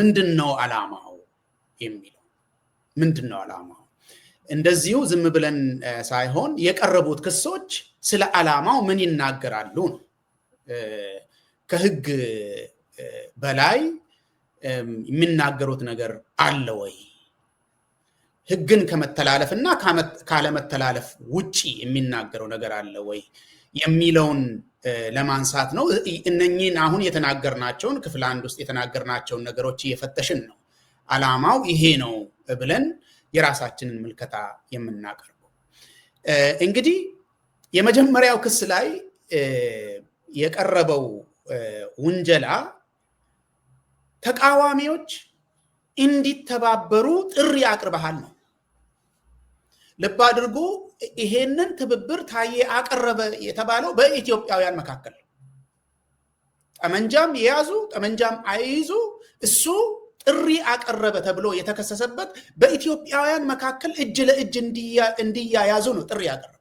ምንድነው ዓላማው የሚለው ምንድነው ዓላማው እንደዚሁ ዝም ብለን ሳይሆን የቀረቡት ክሶች ስለ ዓላማው ምን ይናገራሉ ከህግ በላይ የሚናገሩት ነገር አለ ወይ ህግን ከመተላለፍና ካለመተላለፍ ውጪ የሚናገረው ነገር አለ ወይ የሚለውን ለማንሳት ነው እነኚህን አሁን የተናገርናቸውን ክፍል አንድ ውስጥ የተናገርናቸውን ነገሮች እየፈተሽን ነው ዓላማው ይሄ ነው ብለን የራሳችንን ምልከታ የምናቀርበው እንግዲህ የመጀመሪያው ክስ ላይ የቀረበው ውንጀላ ተቃዋሚዎች እንዲተባበሩ ጥሪ አቅርበሃል ነው ልብ አድርጉ ይሄንን ትብብር ታዬ አቀረበ የተባለው በኢትዮጵያውያን መካከል ጠመንጃም የያዙ ጠመንጃም አይይዙ እሱ ጥሪ አቀረበ ተብሎ የተከሰሰበት በኢትዮጵያውያን መካከል እጅ ለእጅ እንዲያያዙ ነው ጥሪ ያቀረበ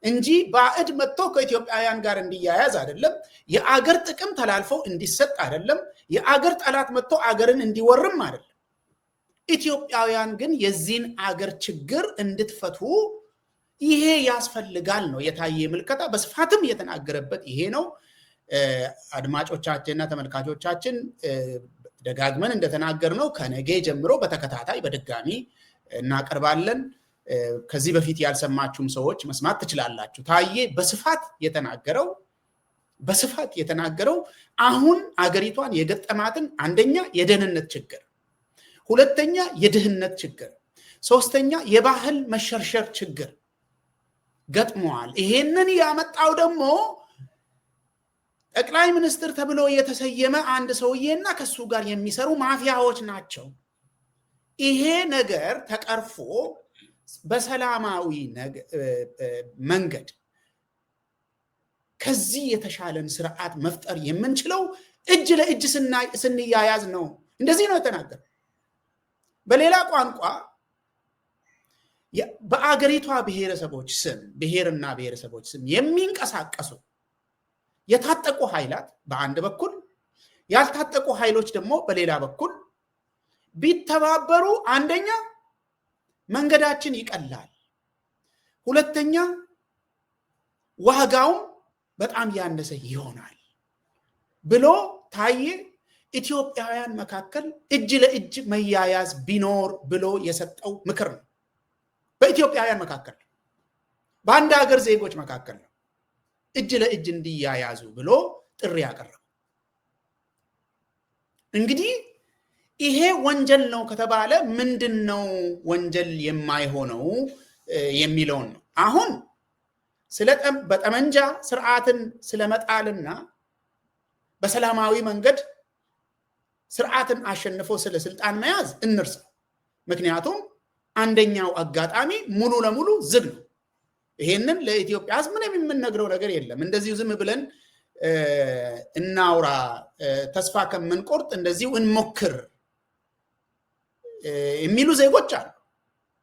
እንጂ ባዕድ መጥቶ ከኢትዮጵያውያን ጋር እንዲያያዝ አይደለም የአገር ጥቅም ተላልፎ እንዲሰጥ አይደለም የአገር ጠላት መጥቶ አገርን እንዲወርም አይደለም ኢትዮጵያውያን ግን የዚህን አገር ችግር እንድትፈቱ ይሄ ያስፈልጋል ነው የታየ ምልከታ በስፋትም የተናገረበት ይሄ ነው አድማጮቻችንና ተመልካቾቻችን ደጋግመን እንደተናገርነው ከነገ ጀምሮ በተከታታይ በድጋሚ እናቀርባለን ከዚህ በፊት ያልሰማችሁም ሰዎች መስማት ትችላላችሁ ታዬ በስፋት የተናገረው አሁን አገሪቷን የገጠማትን አንደኛ የደህንነት ችግር ሁለተኛ የድህነት ችግር ሶስተኛ የባህል መሸርሸር ችግር ገጥሟል ይሄንን ያመጣው ደግሞ ጠቅላይ ሚኒስትር ተብሎ የተሰየመ አንድ ሰውዬና ከሱ ጋር የሚሰሩ ማፊያዎች ናቸው ይሄ ነገር ተቀርፎ በሰላማዊ መንገድ ከዚህ የተሻለን ስርዓት መፍጠር የምንችለው እጅ ለእጅ ስንያያዝ ነው እንደዚህ ነው የተናገረው በሌላ ቋንቋ በአገሪቷ ብሔረሰቦች ስም ብሔርና ብሔረሰቦች ስም የሚንቀሳቀሱ የታጠቁ ኃይላት በአንድ በኩል ያልታጠቁ ኃይሎች ደግሞ በሌላ በኩል ቢተባበሩ አንደኛ መንገዳችን ይቀላል ሁለተኛ ዋጋውም በጣም ያነሰ ይሆናል ብሎ ታዬ ኢትዮጵያውያን መካከል እጅ ለእጅ መያያዝ ቢኖር ብሎ የሰጠው ምክር ነው በኢትዮጵያውያን መካከል በአንድ ሀገር ዜጎች መካከል ነው እጅ ለእጅ እንዲያያዙ ብሎ ጥሪ ያቀረበ እንግዲህ ይሄ ወንጀል ነው ከተባለ ምንድነው ወንጀል የማይሆነው የሚለውን ነው አሁን በጠመንጃ ስርዓትን ስለመጣልና በሰላማዊ መንገድ ስርዓትን አሸንፎ ስለ ስልጣን መያዝ እንርሳ ምክንያቱም አንደኛው አጋጣሚ ሙሉ ለሙሉ ዝግ ነው ይሄንን ለኢትዮጵያ ህዝብ ምንም የምንነግረው ነገር የለም እንደዚሁ ዝም ብለን እናውራ ተስፋ ከመንቆርጥ እንደዚሁ እንሞክር የሚሉ ዜጎች አሉ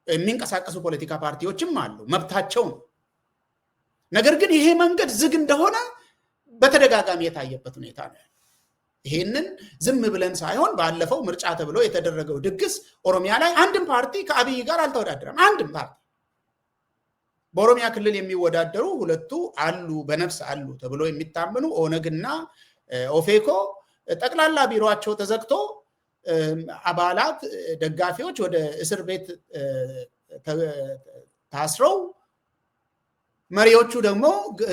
የሚንቀሳቀሱ ፖለቲካ ፓርቲዎችም አሉ መብታቸው ነው ነገር ግን ይሄ መንገድ ዝግ እንደሆነ በተደጋጋሚ የታየበት ሁኔታ ነው ይሄንን ዝም ብለን ሳይሆን ባለፈው ምርጫ ተብሎ የተደረገው ድግስ ኦሮሚያ ላይ አንድም ፓርቲ ከአብይ ጋር አልተወዳደረም አንድም ፓርቲ በኦሮሚያ ክልል የሚወዳደሩ ሁለቱ አሉ በነፍስ አሉ ተብሎ የሚታመኑ ኦነግና ኦፌኮ ጠቅላላ ቢሮአቸው ተዘግቶ አባላት ደጋፊዎች ወደ እስር ቤት ታስረው መሪዎቹ ደግሞ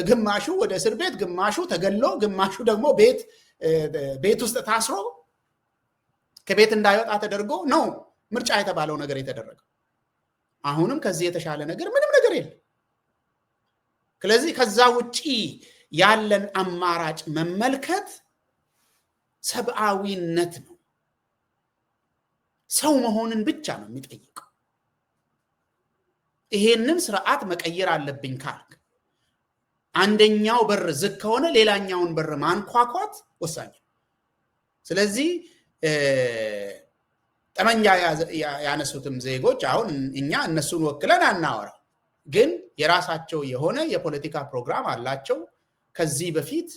ግማሹ ወደ እስር ቤት ግማሹ ተገሎ ግማሹ ደግሞ ቤት ውስጥ ታስሮ ከቤት እንዳይወጣ ተደርጎ ነው ምርጫ የተባለው ነገር የተደረገው አሁንም ከዚህ የተሻለ ነገር ምንም ነገር የለም ስለዚህ ከዛ ውጪ ያለን አማራጭ መመልከት ሰብአዊነት ነው ሰው መሆንን ብቻ ነው የሚጠይቀው ይሄንን ስርዓት መቀየር አለብኝ ካልክ አንደኛው በር ዝግ ከሆነ ሌላኛውን በር ማንኳኳት ወሳኝ ስለዚህ ጠመንጃ ያነሱትም ዜጎች አሁን እኛ እነሱን ወክለን አናወራ ግን የራሳቸው የሆነ የፖለቲካ ፕሮግራም አላቸው ከዚህ በፊት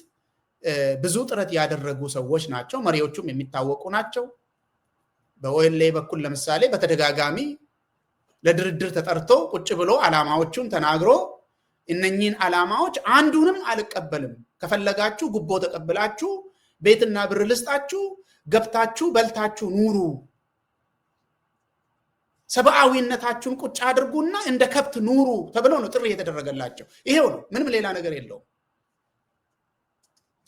ብዙ ጥረት ያደረጉ ሰዎች ናቸው መሪዎቹም የሚታወቁ ናቸው በኦኤልኤ በኩል ለምሳሌ በተደጋጋሚ ለድርድር ተጠርቶ ቁጭ ብሎ ዓላማዎቹን ተናግሮ እነኚህን ዓላማዎች አንዱንም አልቀበልም፣ ከፈለጋችሁ ጉቦ ተቀብላችሁ ቤትና ብር ልስጣችሁ፣ ገብታችሁ በልታችሁ ኑሩ፣ ሰብአዊነታችሁን ቁጭ አድርጉና እንደ ከብት ኑሩ ተብሎ ነው ጥሪ የተደረገላቸው። ይሄው ነው፣ ምንም ሌላ ነገር የለውም።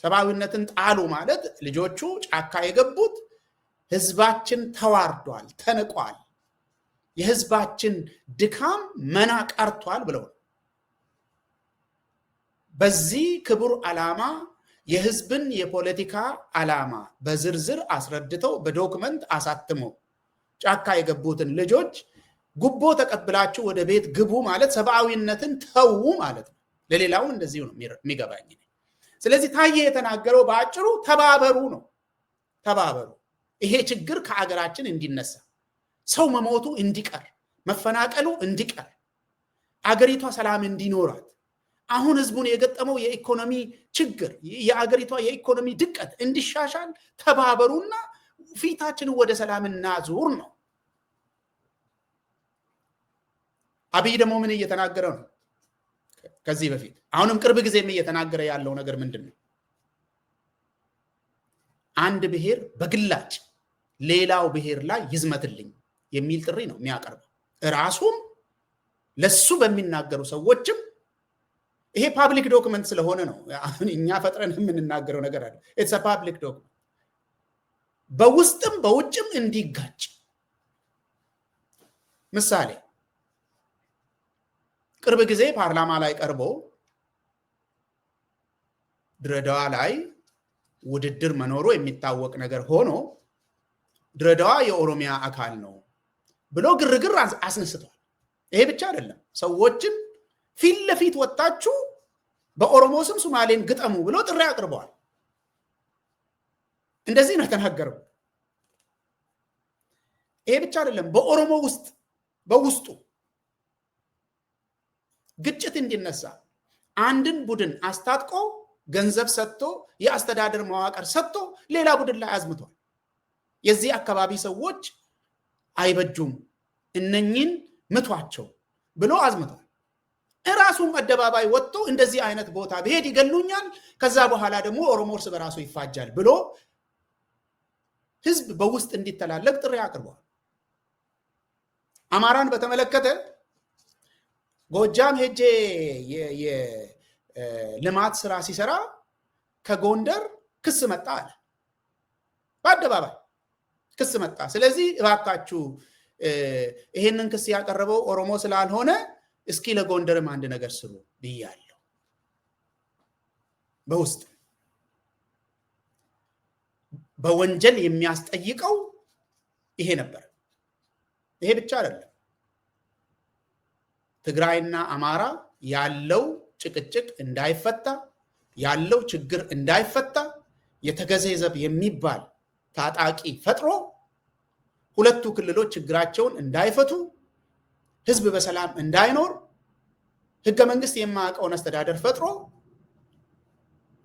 ሰብአዊነትን ጣሉ ማለት ልጆቹ ጫካ የገቡት ህዝባችን ተዋርዷል፣ ተንቋል፣ የህዝባችን ድካም መና ቀርቷል ብለው በዚህ ክቡር ዓላማ የህዝብን የፖለቲካ ዓላማ በዝርዝር አስረድተው በዶክመንት አሳትመው ጫካ የገቡትን ልጆች ጉቦ ተቀብላችሁ ወደ ቤት ግቡ ማለት ሰብአዊነትን ተዉ ማለት ነው። ለሌላው እንደዚህ ነው የሚገባኝ። ስለዚህ ታዬ የተናገረው በአጭሩ ተባበሩ ነው። ተባበሩ፣ ይሄ ችግር ከአገራችን እንዲነሳ፣ ሰው መሞቱ እንዲቀር፣ መፈናቀሉ እንዲቀር፣ አገሪቷ ሰላም እንዲኖራት፣ አሁን ህዝቡን የገጠመው የኢኮኖሚ ችግር፣ የአገሪቷ የኢኮኖሚ ድቀት እንዲሻሻል ተባበሩና ፊታችንን ወደ ሰላም እናዙር ነው። አብይ ደግሞ ምን እየተናገረ ነው? ከዚህ በፊት አሁንም ቅርብ ጊዜም እየተናገረ ያለው ነገር ምንድን ነው? አንድ ብሔር በግላጭ ሌላው ብሔር ላይ ይዝመትልኝ የሚል ጥሪ ነው የሚያቀርበው። ራሱም ለሱ በሚናገሩ ሰዎችም ይሄ ፓብሊክ ዶክመንት ስለሆነ ነው እኛ ፈጥረን የምንናገረው ነገር አለ። ኢትስ አ ፓብሊክ ዶክመንት በውስጥም በውጭም እንዲጋጭ። ምሳሌ ቅርብ ጊዜ ፓርላማ ላይ ቀርቦ ድሬዳዋ ላይ ውድድር መኖሩ የሚታወቅ ነገር ሆኖ ድሬዳዋ የኦሮሚያ አካል ነው ብሎ ግርግር አስነስቷል። ይሄ ብቻ አይደለም፣ ሰዎችን ፊት ለፊት ወጣችሁ በኦሮሞ ስም ሶማሌን ግጠሙ ብሎ ጥሪ አቅርበዋል። እንደዚህ ነው ተናገረው። ይሄ ብቻ አይደለም፣ በኦሮሞ በውስጡ ግጭት እንዲነሳ አንድን ቡድን አስታጥቆ ገንዘብ ሰጥቶ የአስተዳደር መዋቅር ሰጥቶ ሌላ ቡድን ላይ አዝምቷል። የዚህ አካባቢ ሰዎች አይበጁም፣ እነኚህን ምቷቸው ብሎ አዝምቷል። እራሱም አደባባይ ወጥቶ እንደዚህ አይነት ቦታ ብሄድ ይገሉኛል፣ ከዛ በኋላ ደግሞ ኦሮሞ እርስ በራሱ ይፋጃል ብሎ ህዝብ በውስጥ እንዲተላለቅ ጥሪ አቅርቧል። አማራን በተመለከተ ጎጃም ሄጄ የልማት ስራ ሲሰራ ከጎንደር ክስ መጣ አለ። በአደባባይ ክስ መጣ። ስለዚህ እባካችሁ ይሄንን ክስ ያቀረበው ኦሮሞ ስላልሆነ እስኪ ለጎንደርም አንድ ነገር ስሩ ብያለሁ። በውስጥ በወንጀል የሚያስጠይቀው ይሄ ነበር። ይሄ ብቻ አይደለም። ትግራይና አማራ ያለው ጭቅጭቅ እንዳይፈታ፣ ያለው ችግር እንዳይፈታ የተገዘዘብ የሚባል ታጣቂ ፈጥሮ ሁለቱ ክልሎች ችግራቸውን እንዳይፈቱ፣ ህዝብ በሰላም እንዳይኖር ህገ መንግስት የማያውቀውን አስተዳደር ፈጥሮ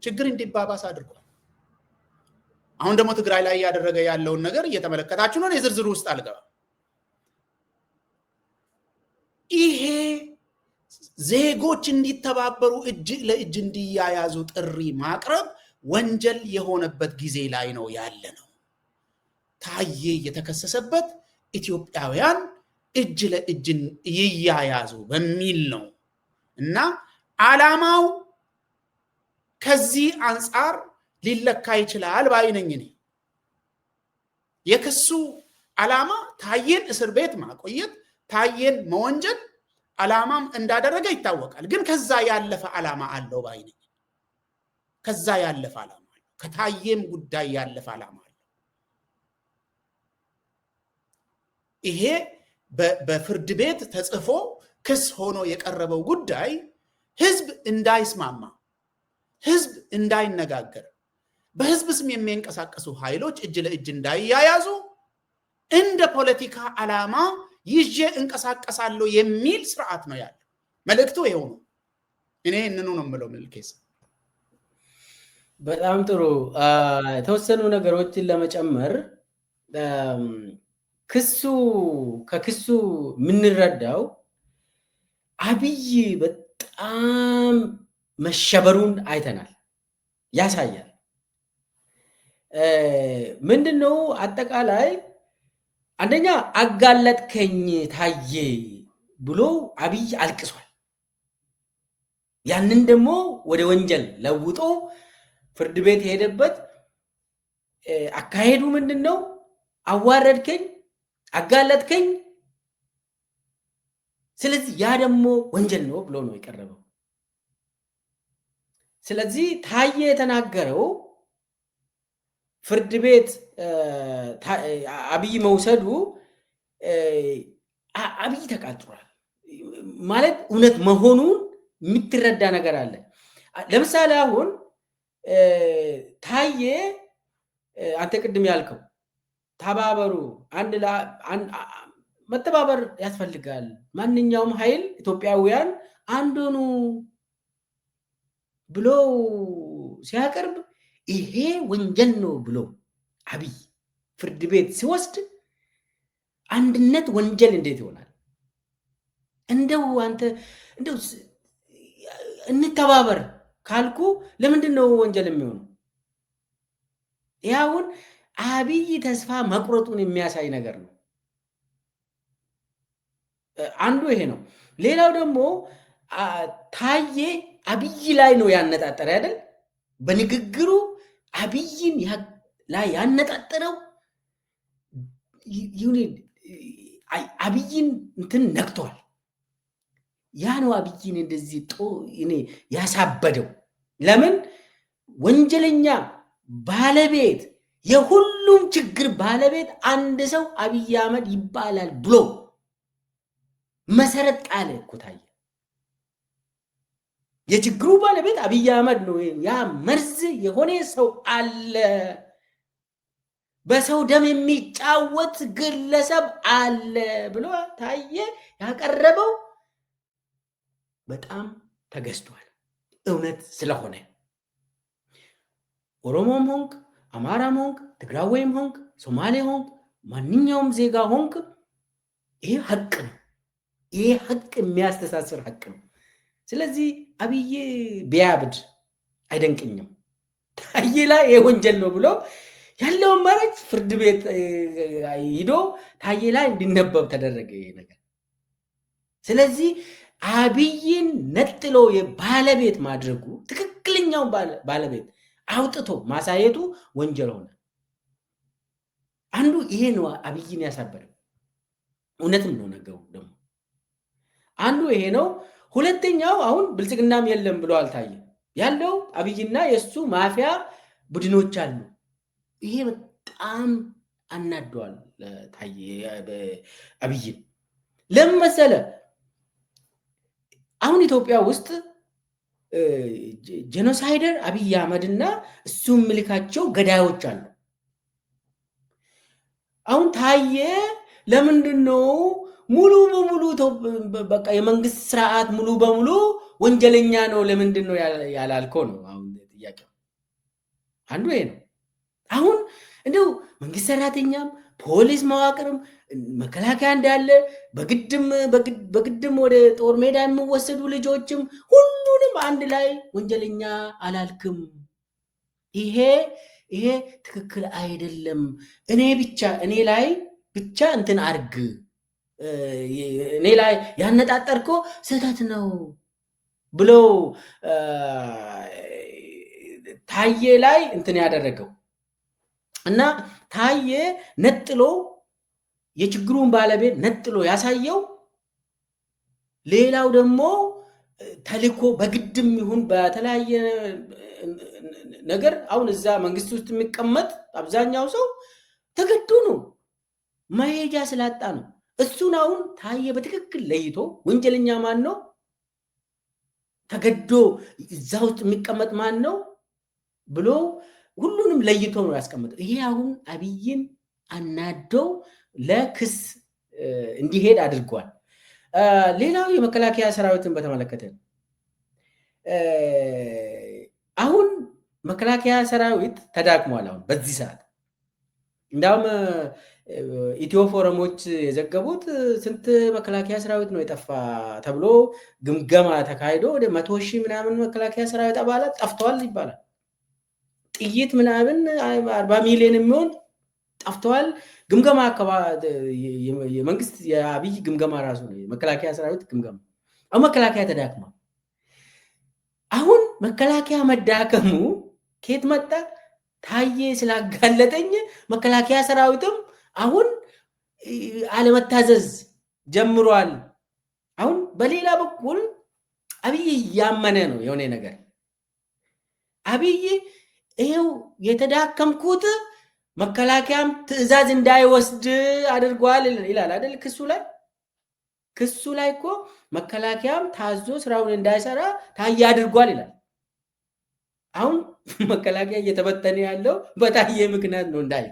ችግር እንዲባባስ አድርጓል። አሁን ደግሞ ትግራይ ላይ እያደረገ ያለውን ነገር እየተመለከታችሁ ነው። የዝርዝሩ ውስጥ አልገባም። ይሄ ዜጎች እንዲተባበሩ እጅ ለእጅ እንዲያያዙ ጥሪ ማቅረብ ወንጀል የሆነበት ጊዜ ላይ ነው ያለ ነው። ታዬ የተከሰሰበት ኢትዮጵያውያን እጅ ለእጅ ይያያዙ በሚል ነው እና ዓላማው ከዚህ አንጻር ሊለካ ይችላል ባይነኝ እኔ። የክሱ ዓላማ ታዬን እስር ቤት ማቆየት፣ ታዬን መወንጀል ዓላማም እንዳደረገ ይታወቃል። ግን ከዛ ያለፈ ዓላማ አለው ባይነኝ። ከዛ ያለፈ ዓላማ አለው። ከታዬም ጉዳይ ያለፈ ዓላማ አለው። ይሄ በፍርድ ቤት ተጽፎ ክስ ሆኖ የቀረበው ጉዳይ ህዝብ እንዳይስማማ፣ ህዝብ እንዳይነጋገር፣ በህዝብ ስም የሚንቀሳቀሱ ኃይሎች እጅ ለእጅ እንዳይያያዙ እንደ ፖለቲካ ዓላማ ይዤ እንቀሳቀሳለሁ የሚል ስርዓት ነው ያለው። መልእክቱ ይሄው ነው። እኔ እንኑ ነው የምለው። ምልኬስ በጣም ጥሩ። የተወሰኑ ነገሮችን ለመጨመር ከክሱ የምንረዳው አብይ በጣም መሸበሩን አይተናል፣ ያሳያል። ምንድነው አጠቃላይ አንደኛ አጋለጥከኝ ታዬ ብሎ አብይ አልቅሷል። ያንን ደግሞ ወደ ወንጀል ለውጦ ፍርድ ቤት የሄደበት አካሄዱ ምንድነው? አዋረድከኝ፣ አጋለጥከኝ፣ ስለዚህ ያ ደግሞ ወንጀል ነው ብሎ ነው የቀረበው። ስለዚህ ታዬ የተናገረው ፍርድ ቤት አብይ መውሰዱ አብይ ተቃጥሯል ማለት እውነት መሆኑን የምትረዳ ነገር አለ። ለምሳሌ አሁን ታዬ አንተ ቅድም ያልከው ተባበሩ፣ መተባበር ያስፈልጋል፣ ማንኛውም ኃይል ኢትዮጵያውያን አንድ ሆኑ ብሎ ሲያቀርብ ይሄ ወንጀል ነው ብሎ አብይ ፍርድ ቤት ሲወስድ አንድነት ወንጀል እንዴት ይሆናል? እንደው አንተ እንደው እንተባበር ካልኩ ለምንድን ነው ወንጀል የሚሆነው? ያውን አብይ ተስፋ መቁረጡን የሚያሳይ ነገር ነው። አንዱ ይሄ ነው። ሌላው ደግሞ ታዬ አብይ ላይ ነው ያነጣጠረ አይደል? በንግግሩ አብይን ላይ ያነጣጠረው አብይን እንትን ነክቷል። ያ ነው አብይን እንደዚህ ያሳበደው። ለምን ወንጀለኛ ባለቤት የሁሉም ችግር ባለቤት አንድ ሰው አብይ አህመድ ይባላል ብሎ መሰረት ጣለ እኮ ታዬ። የችግሩ ባለቤት አብይ አህመድ ነው። ያ መርዝ የሆነ ሰው አለ፣ በሰው ደም የሚጫወት ግለሰብ አለ ብሎ ታዬ ያቀረበው በጣም ተገዝቷል። እውነት ስለሆነ ኦሮሞም ሆንክ፣ አማራም ሆንክ፣ ትግራዋይም ሆንክ፣ ሶማሌ ሆንክ፣ ማንኛውም ዜጋ ሆንክ ይሄ ሀቅ ነው። ይሄ ሀቅ የሚያስተሳስር ሀቅ ነው። ስለዚህ አብይ ቢያብድ አይደንቅኝም። ታዬ ላይ ይሄ ወንጀል ነው ብሎ ያለውን ማለት ፍርድ ቤት ሂዶ ታዬ ላይ እንዲነበብ ተደረገ ይሄ ነገር። ስለዚህ አብይን ነጥሎ የባለቤት ማድረጉ ትክክለኛውን ባለቤት አውጥቶ ማሳየቱ ወንጀል ሆነ። አንዱ ይሄ ነው አብይን ያሳበደው። እውነትም ነው ነገሩ ደግሞ አንዱ ይሄ ነው። ሁለተኛው አሁን ብልጽግናም የለም ብሎ አልታየ ያለው አብይና የሱ ማፊያ ቡድኖች አሉ። ይሄ በጣም አናዷል ታየ አብይን። ለምን መሰለ? አሁን ኢትዮጵያ ውስጥ ጄኖሳይደር አብይ አህመድና እሱ ምልካቸው ገዳዮች አሉ። አሁን ታየ ለምንድን ነው ሙሉ በሙሉ በቃ የመንግስት ስርዓት ሙሉ በሙሉ ወንጀለኛ ነው ለምንድን ነው ያላልከው ነው አሁን ጥያቄው። አንዱ ይሄ ነው። አሁን እንደው መንግስት ሰራተኛም ፖሊስ መዋቅርም መከላከያ እንዳለ በግድም ወደ ጦር ሜዳ የሚወሰዱ ልጆችም ሁሉንም አንድ ላይ ወንጀለኛ አላልክም። ይሄ ትክክል አይደለም። እኔ ላይ ብቻ እንትን አርግ፣ እኔ ላይ ያነጣጠርከው ስህተት ነው ብሎ ታዬ ላይ እንትን ያደረገው እና ታዬ ነጥሎ የችግሩን ባለቤት ነጥሎ ያሳየው። ሌላው ደግሞ ተልኮ በግድም ይሁን በተለያየ ነገር አሁን እዛ መንግስት ውስጥ የሚቀመጥ አብዛኛው ሰው ተገዶ ነው፣ መሄጃ ስላጣ ነው። እሱን አሁን ታዬ በትክክል ለይቶ ወንጀለኛ ማን ነው፣ ተገዶ እዛ ውስጥ የሚቀመጥ ማን ነው ብሎ ሁሉንም ለይቶ ነው ያስቀመጠው። ይሄ አሁን አብይን አናደው ለክስ እንዲሄድ አድርጓል። ሌላው የመከላከያ ሰራዊትን በተመለከተ አሁን መከላከያ ሰራዊት ተዳክሟል። አሁን በዚህ ሰዓት እንዳውም ኢትዮ ፎረሞች የዘገቡት ስንት መከላከያ ሰራዊት ነው የጠፋ ተብሎ ግምገማ ተካሂዶ ወደ 100,000 ምናምን መከላከያ ሰራዊት አባላት ጠፍተዋል ይባላል። ጥይት ምናምን 40 ሚሊዮን የሚሆን ጠፍተዋል። ግምገማ የመንግስት የአብይ ግምገማ ራሱ ነው የመከላከያ ሰራዊት ግምገማ። አሁን መከላከያ ተዳክሟል። አሁን መከላከያ መዳከሙ ከየት መጣ? ታዬ ስላጋለጠኝ መከላከያ ሰራዊትም አሁን አለመታዘዝ ጀምሯል። አሁን በሌላ በኩል አብይ እያመነ ነው የሆነ ነገር። አብይ ይሄው የተዳከምኩት መከላከያም ትዕዛዝ እንዳይወስድ አድርጓል ይላል አይደል? ክሱ ላይ እኮ መከላከያም ታዞ ስራውን እንዳይሰራ ታዬ አድርጓል ይላል። አሁን መከላከያ እየተበተነ ያለው በታዬ ምክንያት ነው እንዳይ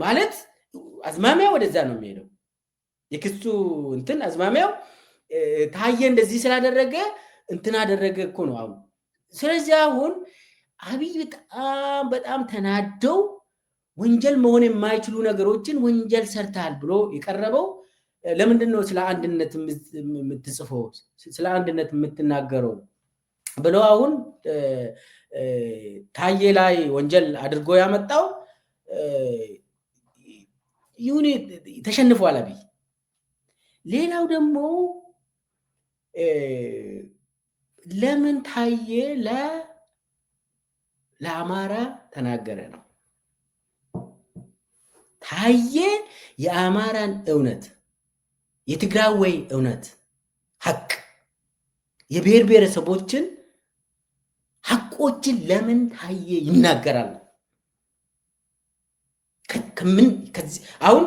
ማለት አዝማሚያው ወደዛ ነው የሚሄደው። የክሱ እንትን አዝማሚያው ታዬ እንደዚህ ስላደረገ እንትን አደረገ እኮ ነው አሁን። ስለዚህ አሁን አብይ በጣም ተናደው ወንጀል መሆን የማይችሉ ነገሮችን ወንጀል ሰርታል ብሎ የቀረበው ለምንድን ነው? ስለ አንድነት የምትጽፈው ስለ አንድነት የምትናገረው ብሎ አሁን ታዬ ላይ ወንጀል አድርጎ ያመጣው ይሁን ተሸንፏል አብይ። ሌላው ደግሞ ለምን ታዬ ለአማራ ተናገረ ነው። ታዬ የአማራን እውነት፣ የትግራይ እውነት፣ ሀቅ፣ የብሔር ብሔረሰቦችን ሀቆችን ለምን ታዬ ይናገራል? አሁን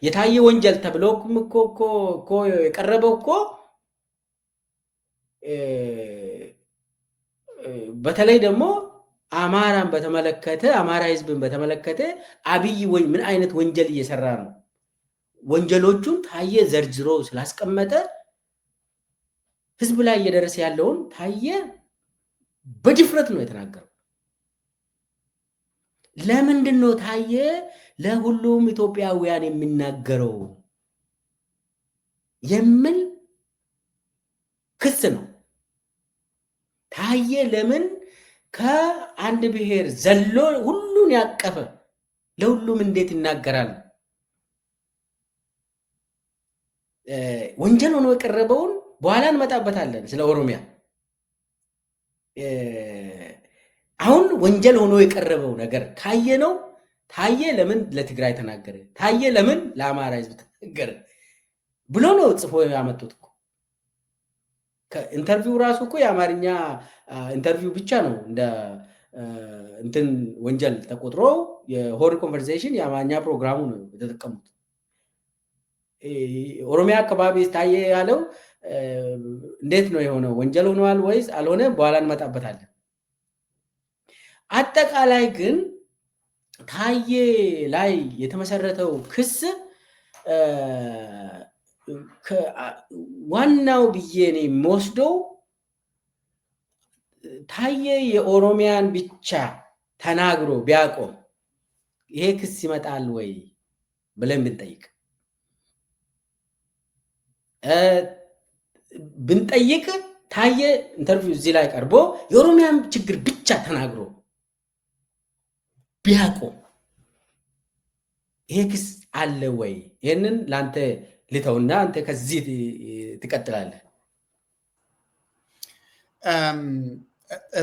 የታዬ ወንጀል ተብሎ እኮ የቀረበው እኮ በተለይ ደግሞ አማራን በተመለከተ አማራ ህዝብን በተመለከተ አብይ ምን አይነት ወንጀል እየሰራ ነው ወንጀሎቹን ታዬ ዘርዝሮ ስላስቀመጠ ህዝብ ላይ እየደረሰ ያለውን ታዬ በድፍረት ነው የተናገረው። ለምንድን ነው ታዬ ለሁሉም ኢትዮጵያውያን የሚናገረው የሚል ክስ ነው። ታዬ ለምን ከአንድ ብሔር ዘሎ ሁሉን ያቀፈ ለሁሉም እንዴት ይናገራል? ወንጀል ሆኖ የቀረበውን በኋላ እንመጣበታለን። ስለ ኦሮሚያ አሁን ወንጀል ሆኖ የቀረበው ነገር ካየ ነው ታዬ ለምን ለትግራይ ተናገረ፣ ታዬ ለምን ለአማራ ህዝብ ተናገረ ብሎ ነው ጽፎ ያመጡት እኮ። ኢንተርቪው ራሱ እኮ የአማርኛ ኢንተርቪው ብቻ ነው እንደ እንትን ወንጀል ተቆጥሮ የሆርን ኮንቨርሴሽን የአማርኛ ፕሮግራሙ ነው የተጠቀሙት። ኦሮሚያ አካባቢ ታዬ ያለው እንዴት ነው የሆነው? ወንጀል ሆኗል ወይስ አልሆነ? በኋላ እንመጣበታለን። አጠቃላይ ግን ታዬ ላይ የተመሰረተው ክስ ዋናው ብዬ ነው የምወስደው ታዬ የኦሮሚያን ብቻ ተናግሮ ቢያቆም ይሄ ክስ ይመጣል ወይ ብለን ብንጠይቅ ታዬ ኢንተርቪው እዚህ ላይ ቀርቦ የኦሮሚያን ችግር ብቻ ተናግሮ ቢያቆም ይሄ ክስ አለ ወይ? ይሄንን ላንተ ልተውና አንተ ከዚህ ትቀጥላለህ።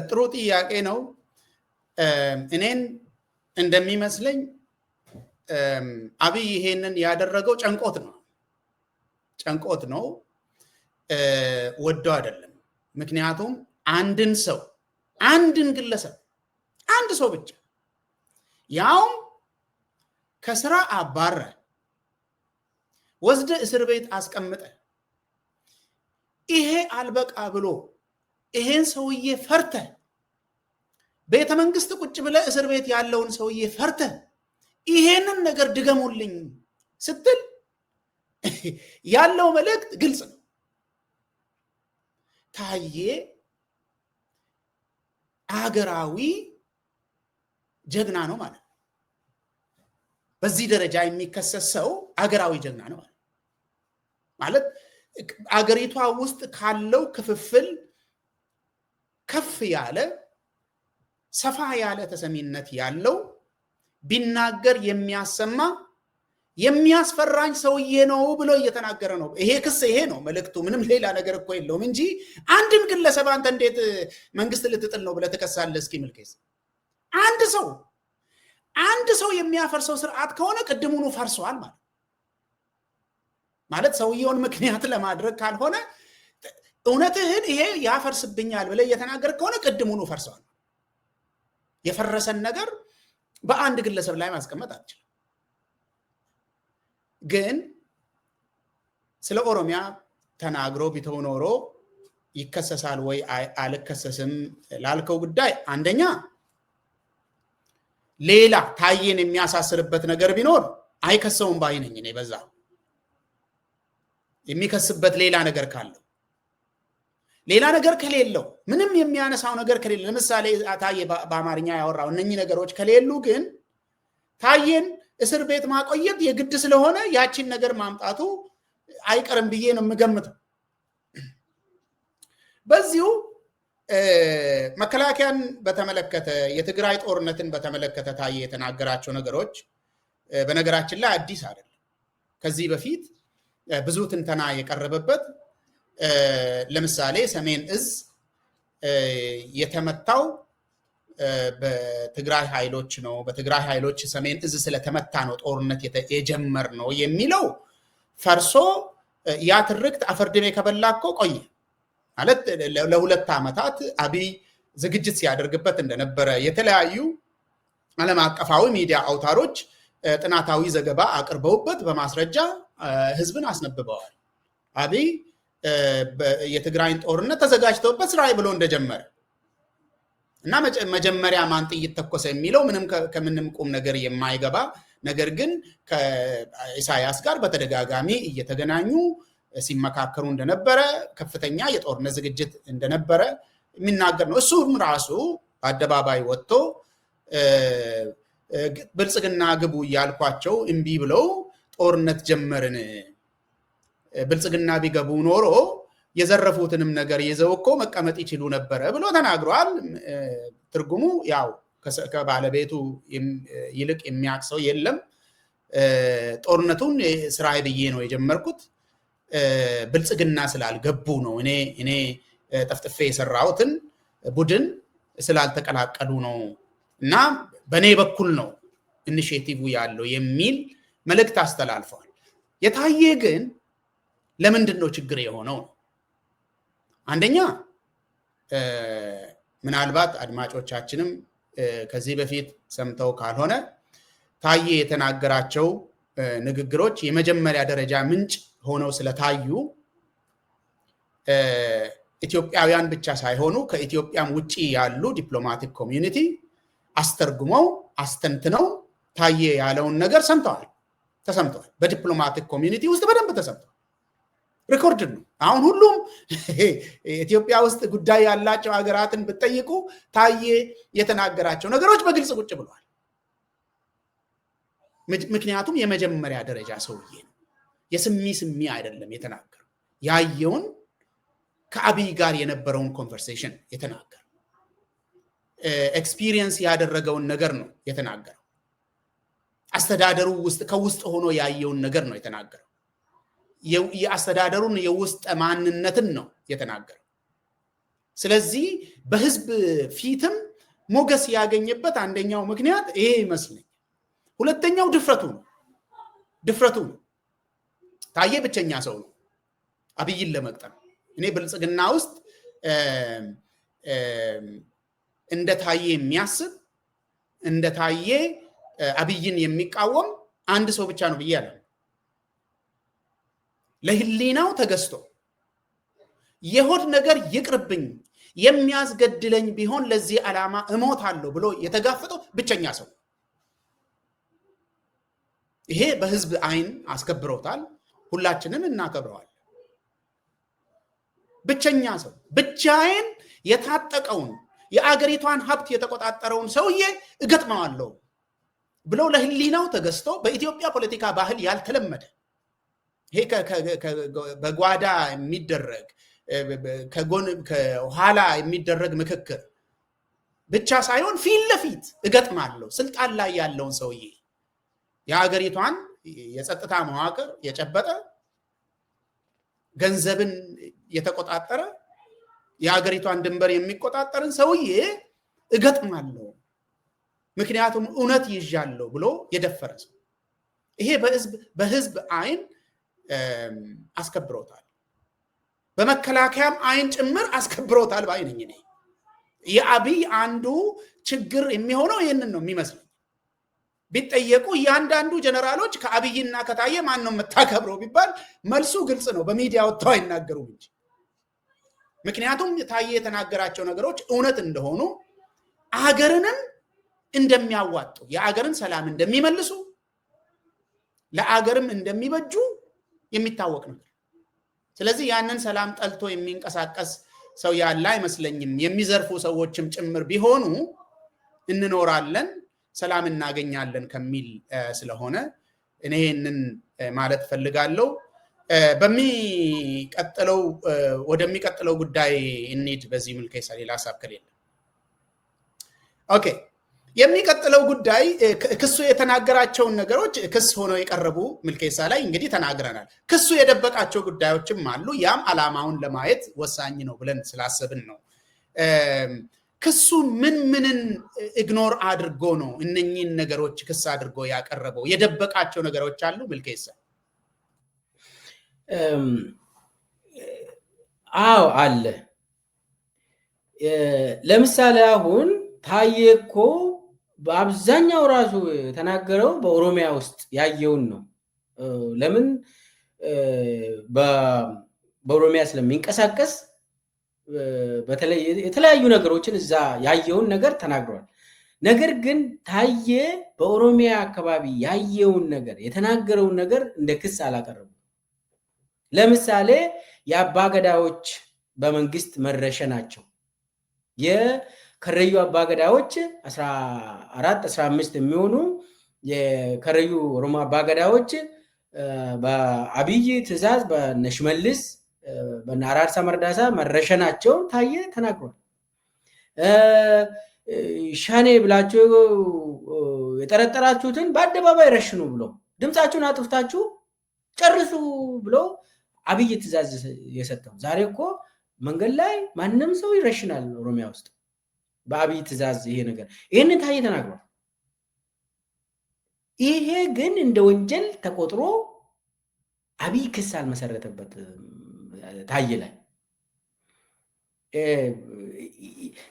ጥሩ ጥያቄ ነው። እኔን እንደሚመስለኝ አብይ ይሄንን ያደረገው ጨንቆት ነው፣ ወዶ አይደለም። ምክንያቱም አንድን ሰው አንድን ግለሰብ አንድ ሰው ብቻ ያውም ከስራ አባረ ወስደ እስር ቤት አስቀምጠ ይሄ አልበቃ ብሎ ይሄን ሰውዬ ፈርተ ቤተ መንግስት ቁጭ ብለ እስር ቤት ያለውን ሰውዬ ፈርተ ይሄንን ነገር ድገሙልኝ ስትል ያለው መልእክት ግልጽ ነው። ታዬ አገራዊ ጀግና ነው ማለት ነው። በዚህ ደረጃ የሚከሰስ ሰው አገራዊ ጀግና ነው ማለት አገሪቷ ውስጥ ካለው ክፍፍል ከፍ ያለ ሰፋ ያለ ተሰሚነት ያለው ቢናገር የሚያሰማ የሚያስፈራኝ ሰውዬ ነው ብሎ እየተናገረ ነው። ይሄ ክስ ይሄ ነው መልእክቱ። ምንም ሌላ ነገር እኮ የለውም እንጂ አንድን ግለሰብ አንተ እንዴት መንግስት ልትጥል ነው ብለህ ትከሳለህ? እስኪ ምልከስ አንድ ሰው የሚያፈርሰው ስርዓት ከሆነ ቅድሙኑ ፈርሷል ማለት ሰውየውን ምክንያት ለማድረግ ካልሆነ እውነትህን ይሄ ያፈርስብኛል ብለህ እየተናገር ከሆነ ቅድሙኑ ፈርሷል። የፈረሰን ነገር በአንድ ግለሰብ ላይ ማስቀመጥ አትችልም። ግን ስለ ኦሮሚያ ተናግሮ ቢተው ኖሮ ይከሰሳል ወይ አልከሰስም ላልከው ጉዳይ አንደኛ ሌላ ታየን የሚያሳስርበት ነገር ቢኖር አይከሰውም ባይ ነኝ እኔ። በዛ የሚከስበት ሌላ ነገር ካለው ሌላ ነገር ከሌለው ምንም የሚያነሳው ነገር ከሌለ ለምሳሌ ታየ በአማርኛ ያወራው እነኚህ ነገሮች ከሌሉ ግን ታየን እስር ቤት ማቆየት የግድ ስለሆነ ያቺን ነገር ማምጣቱ አይቀርም ብዬ ነው የምገምተው። በዚሁ መከላከያን በተመለከተ የትግራይ ጦርነትን በተመለከተ ታየ የተናገራቸው ነገሮች በነገራችን ላይ አዲስ አይደለም። ከዚህ በፊት ብዙ ትንተና የቀረበበት ለምሳሌ ሰሜን እዝ የተመታው በትግራይ ኃይሎች ነው፣ በትግራይ ኃይሎች ሰሜን እዝ ስለተመታ ነው ጦርነት የጀመር ነው የሚለው ፈርሶ ያ ትርክት አፈርድሜ ከበላኮ ቆየ ማለት ለሁለት ዓመታት አብይ ዝግጅት ሲያደርግበት እንደነበረ የተለያዩ ዓለም አቀፋዊ ሚዲያ አውታሮች ጥናታዊ ዘገባ አቅርበውበት በማስረጃ ህዝብን አስነብበዋል። አብይ የትግራይን ጦርነት ተዘጋጅተውበት ስራይ ብሎ እንደጀመረ እና መጀመሪያ ማን ጥይት ተኮሰ የሚለው ምንም ከምንም ቁም ነገር የማይገባ ነገር ግን ከኢሳያስ ጋር በተደጋጋሚ እየተገናኙ ሲመካከሩ እንደነበረ ከፍተኛ የጦርነት ዝግጅት እንደነበረ የሚናገር ነው። እሱም ራሱ በአደባባይ ወጥቶ ብልጽግና ግቡ እያልኳቸው እምቢ ብለው ጦርነት ጀመርን፣ ብልጽግና ቢገቡ ኖሮ የዘረፉትንም ነገር ይዘው እኮ መቀመጥ ይችሉ ነበረ ብሎ ተናግሯል። ትርጉሙ ያው ከባለቤቱ ይልቅ የሚያቅሰው የለም። ጦርነቱን ስራዬ ብዬ ነው የጀመርኩት፣ ብልጽግና ስላልገቡ ነው፣ እኔ ጠፍጥፌ የሰራሁትን ቡድን ስላልተቀላቀሉ ነው እና በእኔ በኩል ነው ኢኒሼቲቭ ያለው የሚል መልእክት አስተላልፈዋል። የታየ ግን ለምንድን ነው ችግር የሆነው? አንደኛ ምናልባት አድማጮቻችንም ከዚህ በፊት ሰምተው ካልሆነ ታየ የተናገራቸው ንግግሮች የመጀመሪያ ደረጃ ምንጭ ሆነው ስለታዩ ኢትዮጵያውያን ብቻ ሳይሆኑ ከኢትዮጵያም ውጪ ያሉ ዲፕሎማቲክ ኮሚዩኒቲ አስተርጉመው አስተንትነው ታየ ያለውን ነገር ተሰምተዋል። በዲፕሎማቲክ ኮሚዩኒቲ ውስጥ በደንብ ተሰምተዋል። ሪኮርድ ነው። አሁን ሁሉም ኢትዮጵያ ውስጥ ጉዳይ ያላቸው ሀገራትን ብትጠይቁ ታየ የተናገራቸው ነገሮች በግልጽ ቁጭ ብለዋል። ምክንያቱም የመጀመሪያ ደረጃ ሰውዬ ነው። የስሚ አይደለም የተናገረው፣ ያየውን ከአብይ ጋር የነበረውን ኮንቨርሴሽን የተናገረው፣ ኤክስፒሪየንስ ያደረገውን ነገር ነው የተናገረው። አስተዳደሩ ውስጥ ከውስጥ ሆኖ ያየውን ነገር ነው የተናገረው። የአስተዳደሩን የውስጥ ማንነትን ነው የተናገረው። ስለዚህ በህዝብ ፊትም ሞገስ ያገኘበት አንደኛው ምክንያት ይሄ ይመስለኛል። ሁለተኛው ድፍረቱ ነው። ታየ ብቸኛ ሰው ነው አብይን ለመቅጠም። እኔ ብልጽግና ውስጥ እንደ ታየ የሚያስብ እንደ ታየ አብይን የሚቃወም አንድ ሰው ብቻ ነው ብያለሁ። ለህሊናው ተገዝቶ የሆድ ነገር ይቅርብኝ የሚያስገድለኝ ቢሆን ለዚህ ዓላማ እሞታለሁ ብሎ የተጋፈጠው ብቸኛ ሰው። ይሄ በህዝብ አይን አስከብሮታል፣ ሁላችንም እናከብረዋል። ብቸኛ ሰው ብቻዬን የታጠቀውን የአገሪቷን ሀብት የተቆጣጠረውን ሰውዬ እገጥመዋለሁ ብሎ ለህሊናው ተገዝቶ በኢትዮጵያ ፖለቲካ ባህል ያልተለመደ ይሄ በጓዳ የሚደረግ ከኋላ የሚደረግ ምክክር ብቻ ሳይሆን ፊት ለፊት እገጥማለሁ ስልጣን ላይ ያለውን ሰውዬ የሀገሪቷን የጸጥታ መዋቅር የጨበጠ ገንዘብን የተቆጣጠረ የሀገሪቷን ድንበር የሚቆጣጠርን ሰውዬ እገጥማለሁ ምክንያቱም እውነት ይዣለሁ ብሎ የደፈረ ሰው ይሄ በህዝብ አይን አስከብሮታል በመከላከያም አይን ጭምር አስከብሮታል ባይነኝ ነኝ የአብይ አንዱ ችግር የሚሆነው ይሄንን ነው የሚመስለው ቢጠየቁ ያንዳንዱ ጀነራሎች ከአብይና ከታየ ማን ነው መታከብረው ቢባል መልሱ ግልጽ ነው በሚዲያ ወጥተው አይናገሩም እንጂ ምክንያቱም ታየ የተናገራቸው ነገሮች እውነት እንደሆኑ አገርንም እንደሚያዋጡ የአገርን ሰላም እንደሚመልሱ ለአገርም እንደሚበጁ የሚታወቅ ነው ስለዚህ ያንን ሰላም ጠልቶ የሚንቀሳቀስ ሰው ያለ አይመስለኝም የሚዘርፉ ሰዎችም ጭምር ቢሆኑ እንኖራለን ሰላም እናገኛለን ከሚል ስለሆነ እኔ ይሄንን ማለት ፈልጋለሁ ወደሚቀጥለው ጉዳይ እንሂድ በዚህ ምልከታ ሌላ ሐሳብ ከሌለ ኦኬ የሚቀጥለው ጉዳይ ክሱ የተናገራቸውን ነገሮች ክስ ሆነው የቀረቡ ምልከታ ላይ እንግዲህ ተናግረናል ክሱ የደበቃቸው ጉዳዮችም አሉ ያም አላማውን ለማየት ወሳኝ ነው ብለን ስላሰብን ነው ክሱ ምንን ኢግኖር አድርጎ ነው እነኚህን ነገሮች ክስ አድርጎ ያቀረበው የደበቃቸው ነገሮች አሉ ምልከታ አዎ አለ ለምሳሌ አሁን ታየኮ በአብዛኛው ራሱ የተናገረው በኦሮሚያ ውስጥ ያየውን ነው ለምን በኦሮሚያ ስለሚንቀሳቀስ በተለይ የተለያዩ ነገሮችን እዛ ያየውን ነገር ተናግሯል ነገር ግን ታየ በኦሮሚያ አካባቢ ያየውን ነገር የተናገረውን ነገር እንደ ክስ አላቀረበም ለምሳሌ የአባገዳዎች በመንግስት መረሸናቸው የከረዩ አባገዳዎች 14-15 የሚሆኑ የከረዩ ኦሮሞ አባገዳዎች በአብይ ትዕዛዝ በነሽመልስ በአራርሳ መርዳሳ መረሸናቸው ታየ ተናግሯል ሻኔ ብላችሁ የጠረጠራችሁትን በአደባባይ ረሽኑ ብሎ ድምጻችሁን አጥፍታችሁ ጨርሱ ብሎ አብይ ትዕዛዝ የሰጠው ዛሬ እኮ መንገድ ላይ ማንንም ሰው ይረሽናል ኦሮሚያ ውስጥ በአብይ ትዕዛዝ ይሄ ነገር ይሄንን ታየ ተናግሯል ይሄ ግን እንደ ወንጀል ተቆጥሮ አብይ ክስ አልመሰረተበት ታየ ላይ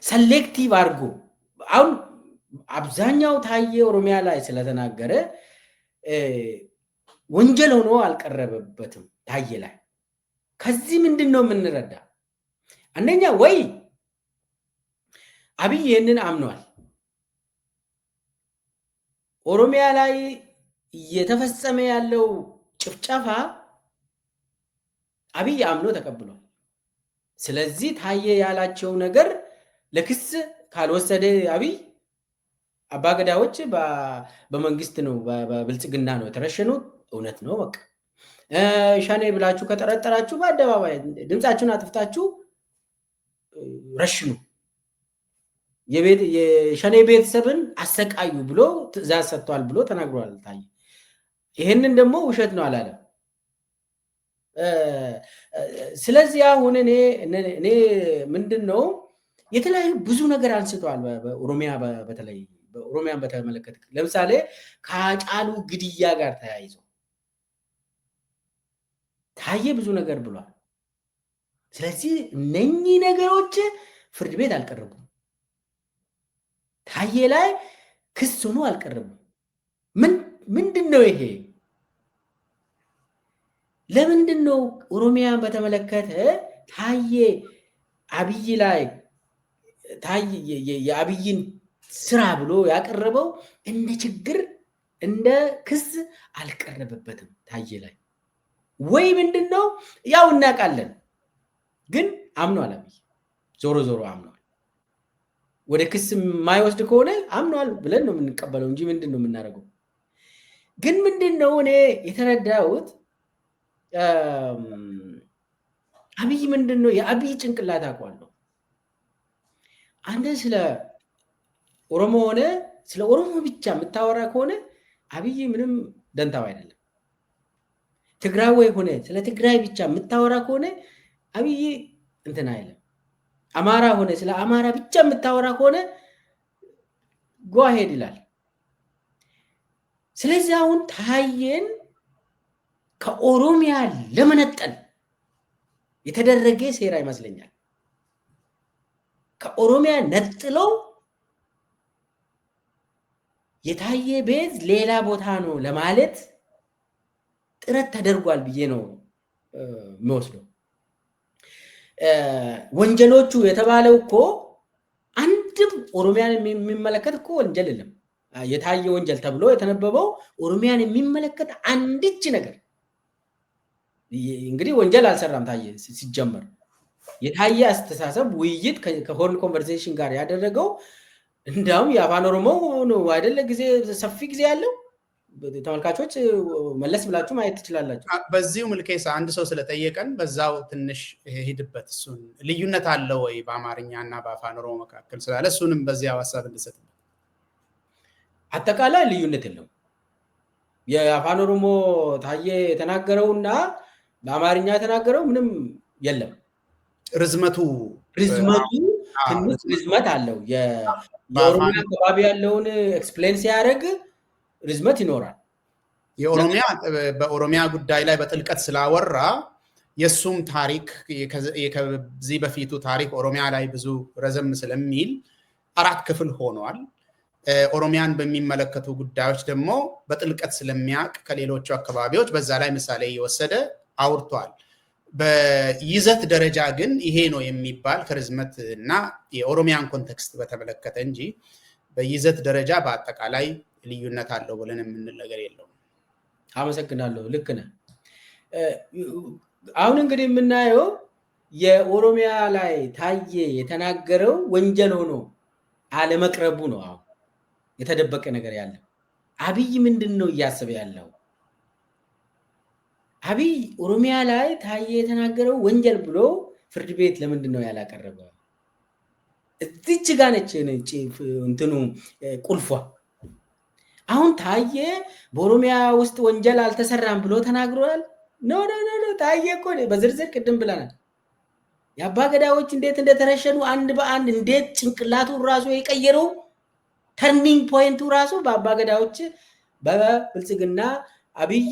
ሴሌክቲቭ አድርጎ አሁን አብዛኛው ታየ ኦሮሚያ ላይ ስለተናገረ ወንጀል ሆኖ አልቀረበበትም ታየ ላይ ከዚህ ምንድነው የምንረዳ አንደኛ ወይ አብይ ይሄንን አምኗል ኦሮሚያ ላይ እየተፈጸመ ያለው ጭፍጨፋ አብይ አምኖ ተቀብሏል ስለዚህ ታየ ያላቸው ነገር ለክስ ካልወሰደ አብይ አባገዳዎች በመንግስት ነው በብልጽግና ነው የተረሸኑት እውነት ነው በቃ ሻኔ ብላችሁ ከጠረጠራችሁ በአደባባይ ድምጻችሁን አጥፍታችሁ ረሽኑ የሻኔ ቤተሰብን አሰቃዩ ብሎ ትዕዛዝ ሰጥቷል ብሎ ተናግሯል ታየ ይሄንን ደግሞ ውሸት ነው አላለም ስለዚህ አሁን እኔ ምንድነው የተለያዩ ብዙ ነገር አንስተዋል በኦሮሚያ በተለይ በኦሮሚያን በተመለከተ ለምሳሌ ከአጫሉ ግድያ ጋር ተያይዞ ታየ ብዙ ነገር ብሏል ስለዚህ እነኚህ ነገሮች ፍርድ ቤት አልቀረቡም ታየ ላይ ክስ ሆኖ አልቀረቡም ምንድነው ይሄ ለምንድነው ኦሮሚያን በተመለከተ ታየ አብይ ላይ ታየ የአብይን ስራ ብሎ ያቀረበው እንደ ችግር እንደ ክስ አልቀረበበትም ታየ ላይ ወይ ምንድነው ያው እናቃለን ግን አምኗል አብይ ዞሮ አምኗል ወደ ክስ የማይወስድ ከሆነ አምኗል ብለን ነው የምንቀበለው እንጂ ምንድን ነው የምናደርገው? ግን ምንድን ነው እኔ የተረዳሁት አብይ ምንድን ነው የአብይ ጭንቅላት አውቀዋለሁ። አንተ ስለ ኦሮሞ ሆነ ስለ ኦሮሞ ብቻ የምታወራ ከሆነ አብይ ምንም ደንታው አይደለም። ትግራዋይ ሆነ ስለ ትግራይ ብቻ የምታወራ ከሆነ አብይ እንትን አይደለም። አማራ ሆነ ስለ አማራ ብቻ የምታወራ ከሆነ ጓሄድ ይላል። ስለዚህ አሁን ታየን ከኦሮሚያ ለመነጠል የተደረገ ሴራ ይመስለኛል። ከኦሮሚያ ነጥለው የታየ ቤዝ ሌላ ቦታ ነው ለማለት ጥረት ተደርጓል ብዬ ነው የሚወስደው። ወንጀሎቹ የተባለው እኮ አንድም ኦሮሚያን የሚመለከት እኮ ወንጀል የለም። የታየ ወንጀል ተብሎ የተነበበው ኦሮሚያን የሚመለከት አንድች ነገር እንግዲህ ወንጀል አልሰራም ታየ። ሲጀመር የታየ አስተሳሰብ ውይይት ከሆርን ኮንቨርሴሽን ጋር ያደረገው እንዳውም የአፋን ኦሮሞ ነው አይደለ? ጊዜ ሰፊ ጊዜ ያለው ተመልካቾች መለስ ብላችሁ ማየት ትችላላችሁ። በዚሁ ምልኬሳ አንድ ሰው ስለጠየቀን በዛው ትንሽ ሄድበት። እሱን ልዩነት አለው ወይ በአማርኛ እና በአፋን ኦሮሞ መካከል ስላለ እሱንም በዚያው ሀሳብ እንድሰጥ። አጠቃላይ ልዩነት የለውም። የአፋን ኦሮሞ ታየ የተናገረውና በአማርኛ የተናገረው ምንም የለም። ርዝመቱ ትንሽ ርዝመት አለው። የኦሮሚያ አካባቢ ያለውን ኤክስፕሌን ሲያደርግ ርዝመት ይኖራል። በኦሮሚያ ጉዳይ ላይ በጥልቀት ስላወራ የሱም ታሪክ ከዚህ በፊቱ ታሪክ ኦሮሚያ ላይ ብዙ ረዘም ስለሚል 4 ክፍል ሆኗል። ኦሮሚያን በሚመለከቱ ጉዳዮች ደግሞ በጥልቀት ስለሚያውቅ ከሌሎቹ አካባቢዎች በዛ ላይ ምሳሌ እየወሰደ አውርቷል። በይዘት ደረጃ ግን ይሄ ነው የሚባል ከርዝመት እና የኦሮሚያን ኮንቴክስት በተመለከተ እንጂ በይዘት ደረጃ በአጠቃላይ ልዩነት አለው ብለን የምንል ነገር የለውም። አመሰግናለሁ። ልክ ነህ። አሁን እንግዲህ የምናየው የኦሮሚያ ላይ ታየ የተናገረው ወንጀል ሆኖ አለመቅረቡ ነው። አሁን የተደበቀ ነገር ያለው አብይ ምንድን ነው እያሰበ ያለው? አብይ ኦሮሚያ ላይ ታየ የተናገረው ወንጀል ብሎ ፍርድ ቤት ለምንድን ነው ያላቀረበ? እዚች ጋር ነች እንትኑ ቁልፏ። አሁን ታየ በኦሮሚያ ውስጥ ወንጀል አልተሰራም ብሎ ተናግሯል። ኖ ታየ እኮ በዝርዝር ቅድም ብለናል። የአባ ገዳዎች እንዴት እንደተረሸኑ አንድ በአንድ እንዴት ጭንቅላቱ ራሱ የቀየረው ተርኒንግ ፖይንቱ ራሱ በአባ ገዳዎች በብልጽግና አብይ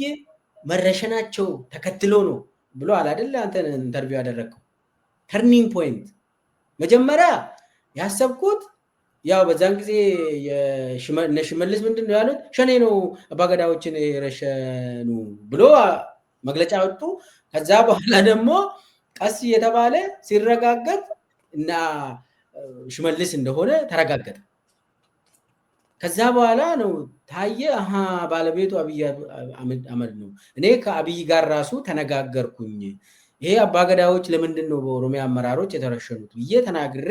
መረሸናቸው ተከትሎ ነው ብሎ አላደለ አንተ ኢንተርቪው ያደረግከው። ተርኒንግ ፖይንት መጀመሪያ ያሰብኩት ያው በዛን ጊዜ ሽመልስ ምንድን ነው ያሉት? ሸኔ ነው አባገዳዎችን የረሸኑ ብሎ መግለጫ ወጡ። ከዛ በኋላ ደግሞ ቀስ እየተባለ ሲረጋገጥ እና ሽመልስ እንደሆነ ተረጋገጠ። ከዛ በኋላ ነው ታየ ባለቤቱ አብይ አህመድ ነው። እኔ ከአብይ ጋር ራሱ ተነጋገርኩኝ። ይሄ አባገዳዎች ለምንድን ነው በኦሮሚያ አመራሮች የተረሸኑት ብዬ ተናግሬ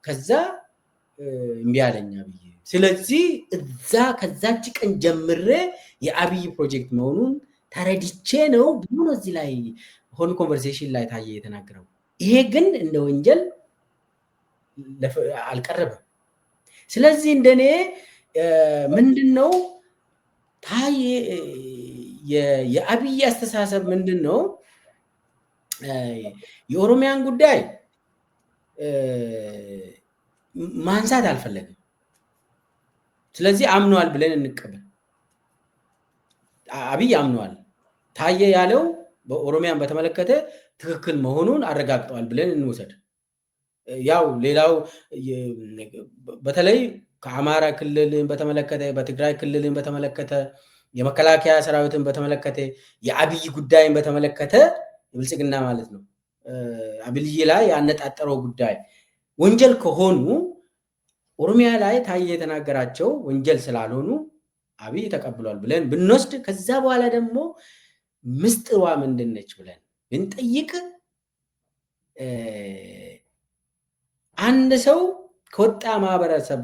ከዛ እምቢ አለኝ አብይ። ስለዚህ ከዛች ቀን ጀምሬ የአብይ ፕሮጀክት መሆኑን ተረድቼ ነው ብሎ ነው እዚህ ላይ ሆን ኮንቨርሴሽን ላይ ታየ የተናገረው። ይሄ ግን እንደ ወንጀል አልቀረበም። ስለዚህ እንደኔ ምንድነው ታየ የአብይ አስተሳሰብ ምንድነው? የኦሮሚያን ጉዳይ ማንሳት አልፈለግም። ስለዚህ አምኗል ብለን እንቀበል። አብይ አምኗል። ታየ ያለው በኦሮሚያን በተመለከተ ትክክል መሆኑን አረጋግጠዋል ብለን እንውሰድ። ያው ሌላው በተለይ ከአማራ ክልልን በተመለከተ በትግራይ ክልልን በተመለከተ የመከላከያ ሰራዊትን በተመለከተ የአብይ ጉዳይን በተመለከተ ብልጽግና ማለት ነው አብይ ላይ ያነጣጠረው ጉዳይ ወንጀል ከሆኑ ኦሮሚያ ላይ ታየ የተናገራቸው ወንጀል ስላልሆኑ አብይ ተቀብሏል ብለን ብንወስድ ከዛ በኋላ ደግሞ ምስጥሯ ምንድነች ብለን ብንጠይቅ አንድ ሰው ከወጣ ማህበረሰብ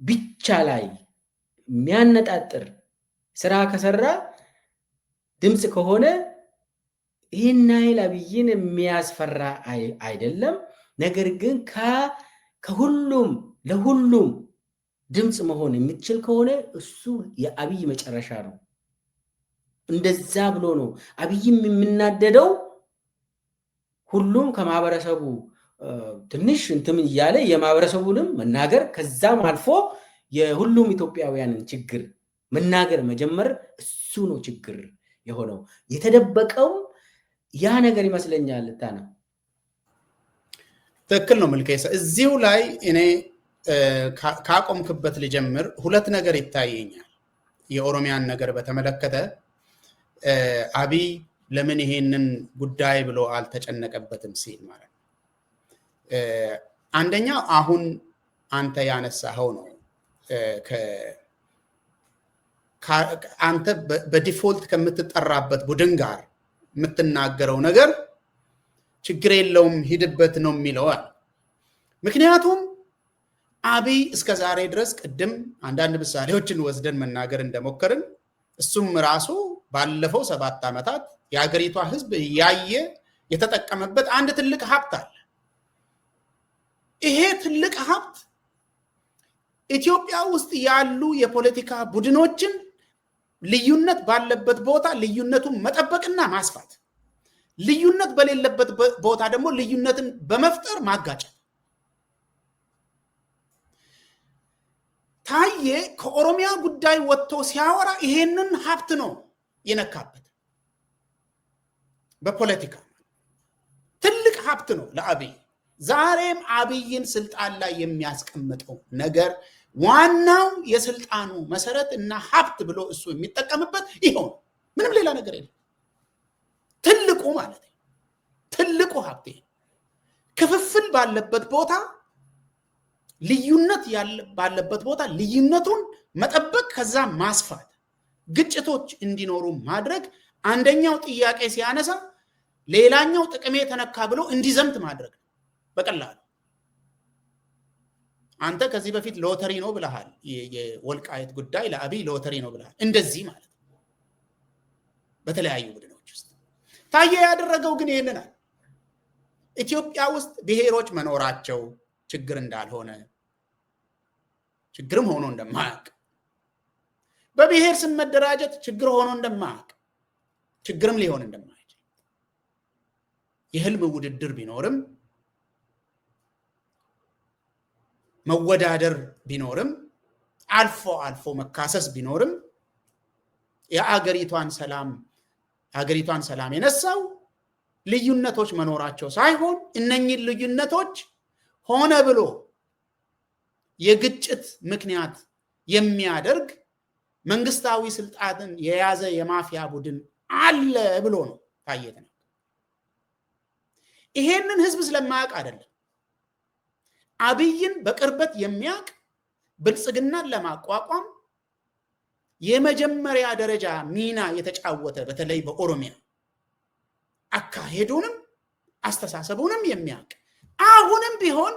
ብቻ ላይ የሚያነጣጥር ስራ ከሰራ ድምፅ ከሆነ ይህን ያህል አብይን የሚያስፈራ አይደለም። ነገር ግን ከሁሉም ለሁሉም ድምፅ መሆን የምትችል ከሆነ እሱ የአብይ መጨረሻ ነው። እንደዛ ብሎ ነው አብይም የምናደደው። ሁሉም ከማህበረሰቡ ትንሽ እንትም እያለ የማህበረሰቡንም መናገር ከዛም አልፎ የሁሉም ኢትዮጵያውያንን ችግር መናገር መጀመር እሱ ነው ችግር የሆነው። የተደበቀው ያ ነገር ይመስለኛል። ልታና ትክክል ነው መልከሳ። እዚሁ ላይ እኔ ካቆምክበት ልጀምር። ሁለት ነገር ይታየኛል። የኦሮሚያን ነገር በተመለከተ አብይ ለምን ይሄንን ጉዳይ ብሎ አልተጨነቀበትም ሲል ማለት ነው። አንደኛ አሁን አንተ ያነሳኸው ነው። አንተ በዲፎልት ከምትጠራበት ቡድን ጋር የምትናገረው ነገር ችግር የለውም ሂድበት ነው የሚለዋል። ምክንያቱም አብይ እስከ ዛሬ ድረስ ቅድም አንዳንድ ምሳሌዎችን ወስደን መናገር እንደሞከርን እሱም ራሱ ባለፈው 7 ዓመታት የሀገሪቷ ህዝብ እያየ የተጠቀመበት አንድ ትልቅ ሀብት አለ። ይሄ ትልቅ ሀብት ኢትዮጵያ ውስጥ ያሉ የፖለቲካ ቡድኖችን ልዩነት ባለበት ቦታ ልዩነቱን መጠበቅና ማስፋት፣ ልዩነት በሌለበት ቦታ ደግሞ ልዩነትን በመፍጠር ማጋጨት። ታዬ ከኦሮሚያ ጉዳይ ወጥቶ ሲያወራ ይሄንን ሀብት ነው የነካበት። በፖለቲካ ትልቅ ሀብት ነው ለአብይ። ዛሬም አብይን ስልጣን ላይ የሚያስቀምጠው ነገር ዋናው የስልጣኑ መሰረት እና ሀብት ብሎ እሱ የሚጠቀምበት ይሄው፣ ምንም ሌላ ነገር የለም። ትልቁ ማለት ነው ትልቁ ሀብት ክፍፍል ባለበት ቦታ፣ ልዩነት ባለበት ቦታ ልዩነቱን መጠበቅ፣ ከዛ ማስፋት፣ ግጭቶች እንዲኖሩ ማድረግ። አንደኛው ጥያቄ ሲያነሳ ሌላኛው ጥቅሜ ተነካ ብሎ እንዲዘምት ማድረግ በቀላሉ። አንተ ከዚህ በፊት ሎተሪ ነው ብለሃል። የወልቃይት ጉዳይ ለአብይ ሎተሪ ነው ብለሃል። እንደዚህ ማለት ነው በተለያዩ ቡድኖች ውስጥ። ታዬ ያደረገው ግን ይሄንን ኢትዮጵያ ውስጥ ብሔሮች መኖራቸው ችግር እንዳልሆነ፣ ችግርም ሆኖ እንደማያውቅ፣ በብሔር ስም መደራጀት ችግር ሆኖ እንደማያውቅ፣ ችግርም ሊሆን እንደማይችል፣ የህልም ውድድር ቢኖርም መወዳደር ቢኖርም አልፎ አልፎ መካሰስ ቢኖርም የአገሪቷን ሰላም የነሳው ልዩነቶች መኖራቸው ሳይሆን እነኚህ ልዩነቶች ሆነ ብሎ የግጭት ምክንያት የሚያደርግ መንግስታዊ ስልጣንን የያዘ የማፊያ ቡድን አለ ብሎ ነው ታዬ ነው። ይሄንን ህዝብ ስለማያውቅ አይደለም። አብይን በቅርበት የሚያውቅ ብልጽግናን ለማቋቋም የመጀመሪያ ደረጃ ሚና የተጫወተ በተለይ በኦሮሚያ አካሄዱንም አስተሳሰቡንም የሚያውቅ አሁንም ቢሆን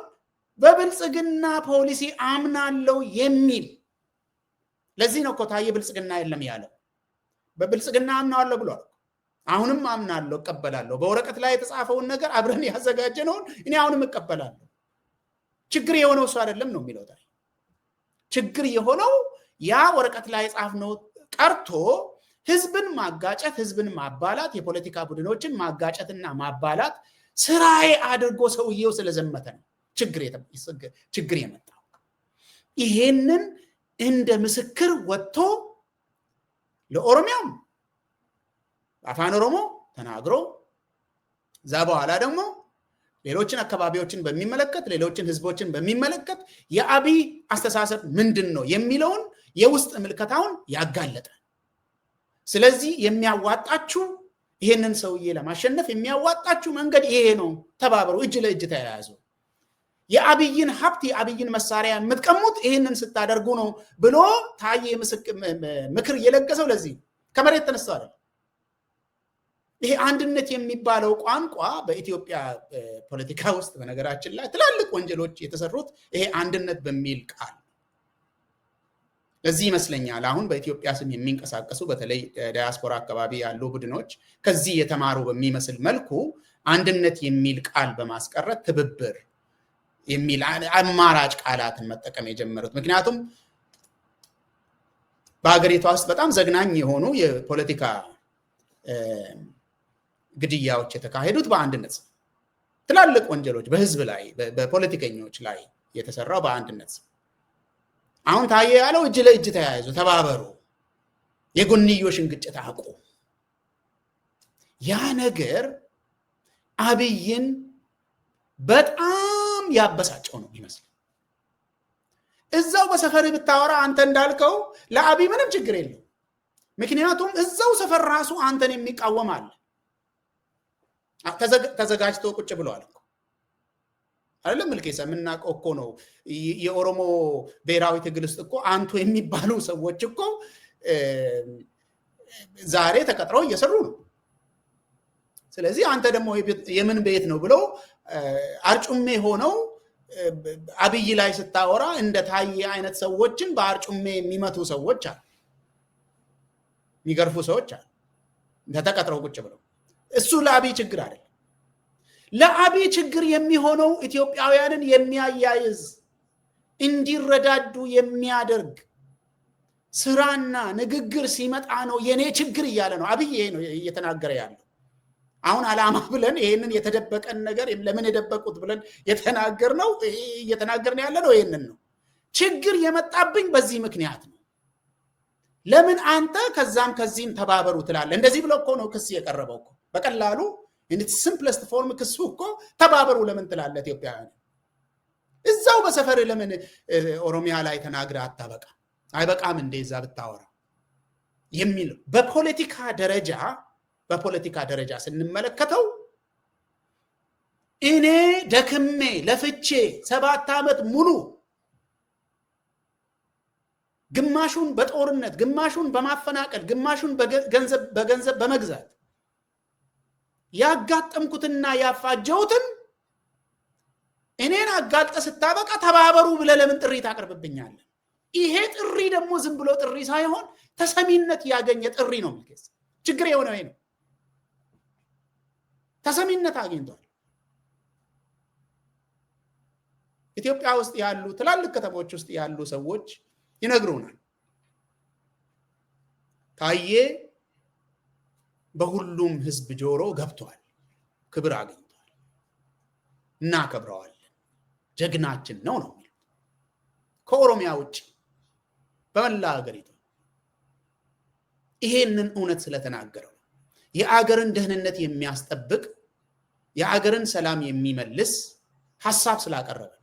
በብልጽግና ፖሊሲ አምናለው የሚል። ለዚህ ነው እኮ ታዬ ብልጽግና የለም ያለው። በብልጽግና አምናለሁ ብሏል። አሁንም አምናለሁ፣ እቀበላለሁ። በወረቀት ላይ የተጻፈውን ነገር አብረን ያዘጋጀነውን እኔ አሁንም እቀበላለሁ። ችግር የሆነው እሱ አይደለም ነው የሚለው ታዬ። ችግር የሆነው ያ ወረቀት ላይ የጻፍነው ቀርቶ ህዝብን ማጋጨት፣ ህዝብን ማባላት፣ የፖለቲካ ቡድኖችን ማጋጨትና ማባላት ስራዬ አድርጎ ሰውየው ስለዘመተ ነው ችግር የመጣው። ይሄንን እንደ ምስክር ወጥቶ ለኦሮሚያም አፋን ኦሮሞ ተናግሮ እዛ በኋላ ደግሞ ሌሎችን አካባቢዎችን በሚመለከት ሌሎችን ህዝቦችን በሚመለከት የአብይ አስተሳሰብ ምንድን ነው የሚለውን የውስጥ ምልከታውን ያጋለጠ። ስለዚህ የሚያዋጣችሁ ይሄንን ሰውዬ ለማሸነፍ የሚያዋጣችሁ መንገድ ይሄ ነው፣ ተባበሩ፣ እጅ ለእጅ ተያያዙ፣ የአብይን ሀብት የአብይን መሳሪያ የምትቀሙት ይሄንን ስታደርጉ ነው ብሎ ታዬ ምክር እየለገሰው ለዚህ ከመሬት ተነስተው አይደል። ይሄ አንድነት የሚባለው ቋንቋ በኢትዮጵያ ፖለቲካ ውስጥ በነገራችን ላይ ትላልቅ ወንጀሎች የተሰሩት ይሄ አንድነት በሚል ቃል። ለዚህ ይመስለኛል አሁን በኢትዮጵያ ስም የሚንቀሳቀሱ በተለይ ዳያስፖራ አካባቢ ያሉ ቡድኖች ከዚህ የተማሩ በሚመስል መልኩ አንድነት የሚል ቃል በማስቀረት ትብብር የሚል አማራጭ ቃላትን መጠቀም የጀመሩት። ምክንያቱም በሀገሪቷ ውስጥ በጣም ዘግናኝ የሆኑ የፖለቲካ ግድያዎች የተካሄዱት በአንድነት፣ ትላልቅ ወንጀሎች በህዝብ ላይ በፖለቲከኞች ላይ የተሰራው በአንድነት። አሁን ታየ ያለው እጅ ለእጅ ተያይዙ፣ ተባበሩ፣ የጎንዮሽን ግጭት አቁ። ያ ነገር አብይን በጣም ያበሳጨው ነው ይመስል። እዛው በሰፈር ብታወራ አንተ እንዳልከው ለአብይ ምንም ችግር የለው። ምክንያቱም እዛው ሰፈር ራሱ አንተን የሚቃወም አለ። ተዘጋጅቶ ቁጭ ብለዋል እኮ አይደለም። ልኬሳ የምናውቀው እኮ ነው። የኦሮሞ ብሔራዊ ትግል ውስጥ እኮ አንቱ የሚባሉ ሰዎች እኮ ዛሬ ተቀጥረው እየሰሩ ነው። ስለዚህ አንተ ደግሞ የምን ቤት ነው ብለው አርጩሜ ሆነው አብይ ላይ ስታወራ እንደ ታየ አይነት ሰዎችን በአርጩሜ የሚመቱ ሰዎች አሉ፣ የሚገርፉ ሰዎች አሉ ተቀጥረው ቁጭ ብለው። እሱ ለአብይ ችግር አይደለም። ለአብይ ችግር የሚሆነው ኢትዮጵያውያንን የሚያያይዝ እንዲረዳዱ የሚያደርግ ስራና ንግግር ሲመጣ ነው የኔ ችግር እያለ ነው አብይ። ይሄ ነው እየተናገረ ያለው። አሁን አላማ ብለን ይሄንን የተደበቀን ነገር ለምን የደበቁት ብለን የተናገርነው እየተናገርን ያለ ነው ይሄንን ነው። ችግር የመጣብኝ በዚህ ምክንያት ነው። ለምን አንተ ከዛም ከዚህም ተባበሩ ትላለህ? እንደዚህ ብሎ እኮ ነው ክስ የቀረበው እኮ በቀላሉ in its simplest form ክሱ እኮ ተባበሩ ለምን ትላለህ? ኢትዮጵያውያን እዛው በሰፈር ለምን ኦሮሚያ ላይ ተናግራ አታበቃ? አይበቃም እንደዛ ብታወራ የሚል በፖለቲካ ደረጃ ስንመለከተው እኔ ደክሜ ለፍቼ 7 ዓመት ሙሉ ግማሹን በጦርነት ግማሹን በማፈናቀል ግማሹን በገንዘብ በመግዛት ያጋጠምኩትና ያፋጀውትን እኔን አጋልጠ ስታበቃ ተባበሩ ብለህ ለምን ጥሪ ታቀርብብኛለህ? ይሄ ጥሪ ደግሞ ዝም ብሎ ጥሪ ሳይሆን ተሰሚነት ያገኘ ጥሪ ነው። ምክንያት ችግር የሆነው ነው። ተሰሚነት አግኝቷል። ኢትዮጵያ ውስጥ ያሉ ትላልቅ ከተሞች ውስጥ ያሉ ሰዎች ይነግሩናል። ታየ በሁሉም ህዝብ ጆሮ ገብቷል፣ ክብር አግኝቷል፣ እናከብረዋለን፣ ጀግናችን ነው ነው የሚሉት። ከኦሮሚያ ውጭ በመላ ሀገሪቱ ይሄንን እውነት ስለተናገረው የአገርን ደህንነት የሚያስጠብቅ የአገርን ሰላም የሚመልስ ሐሳብ ስላቀረበ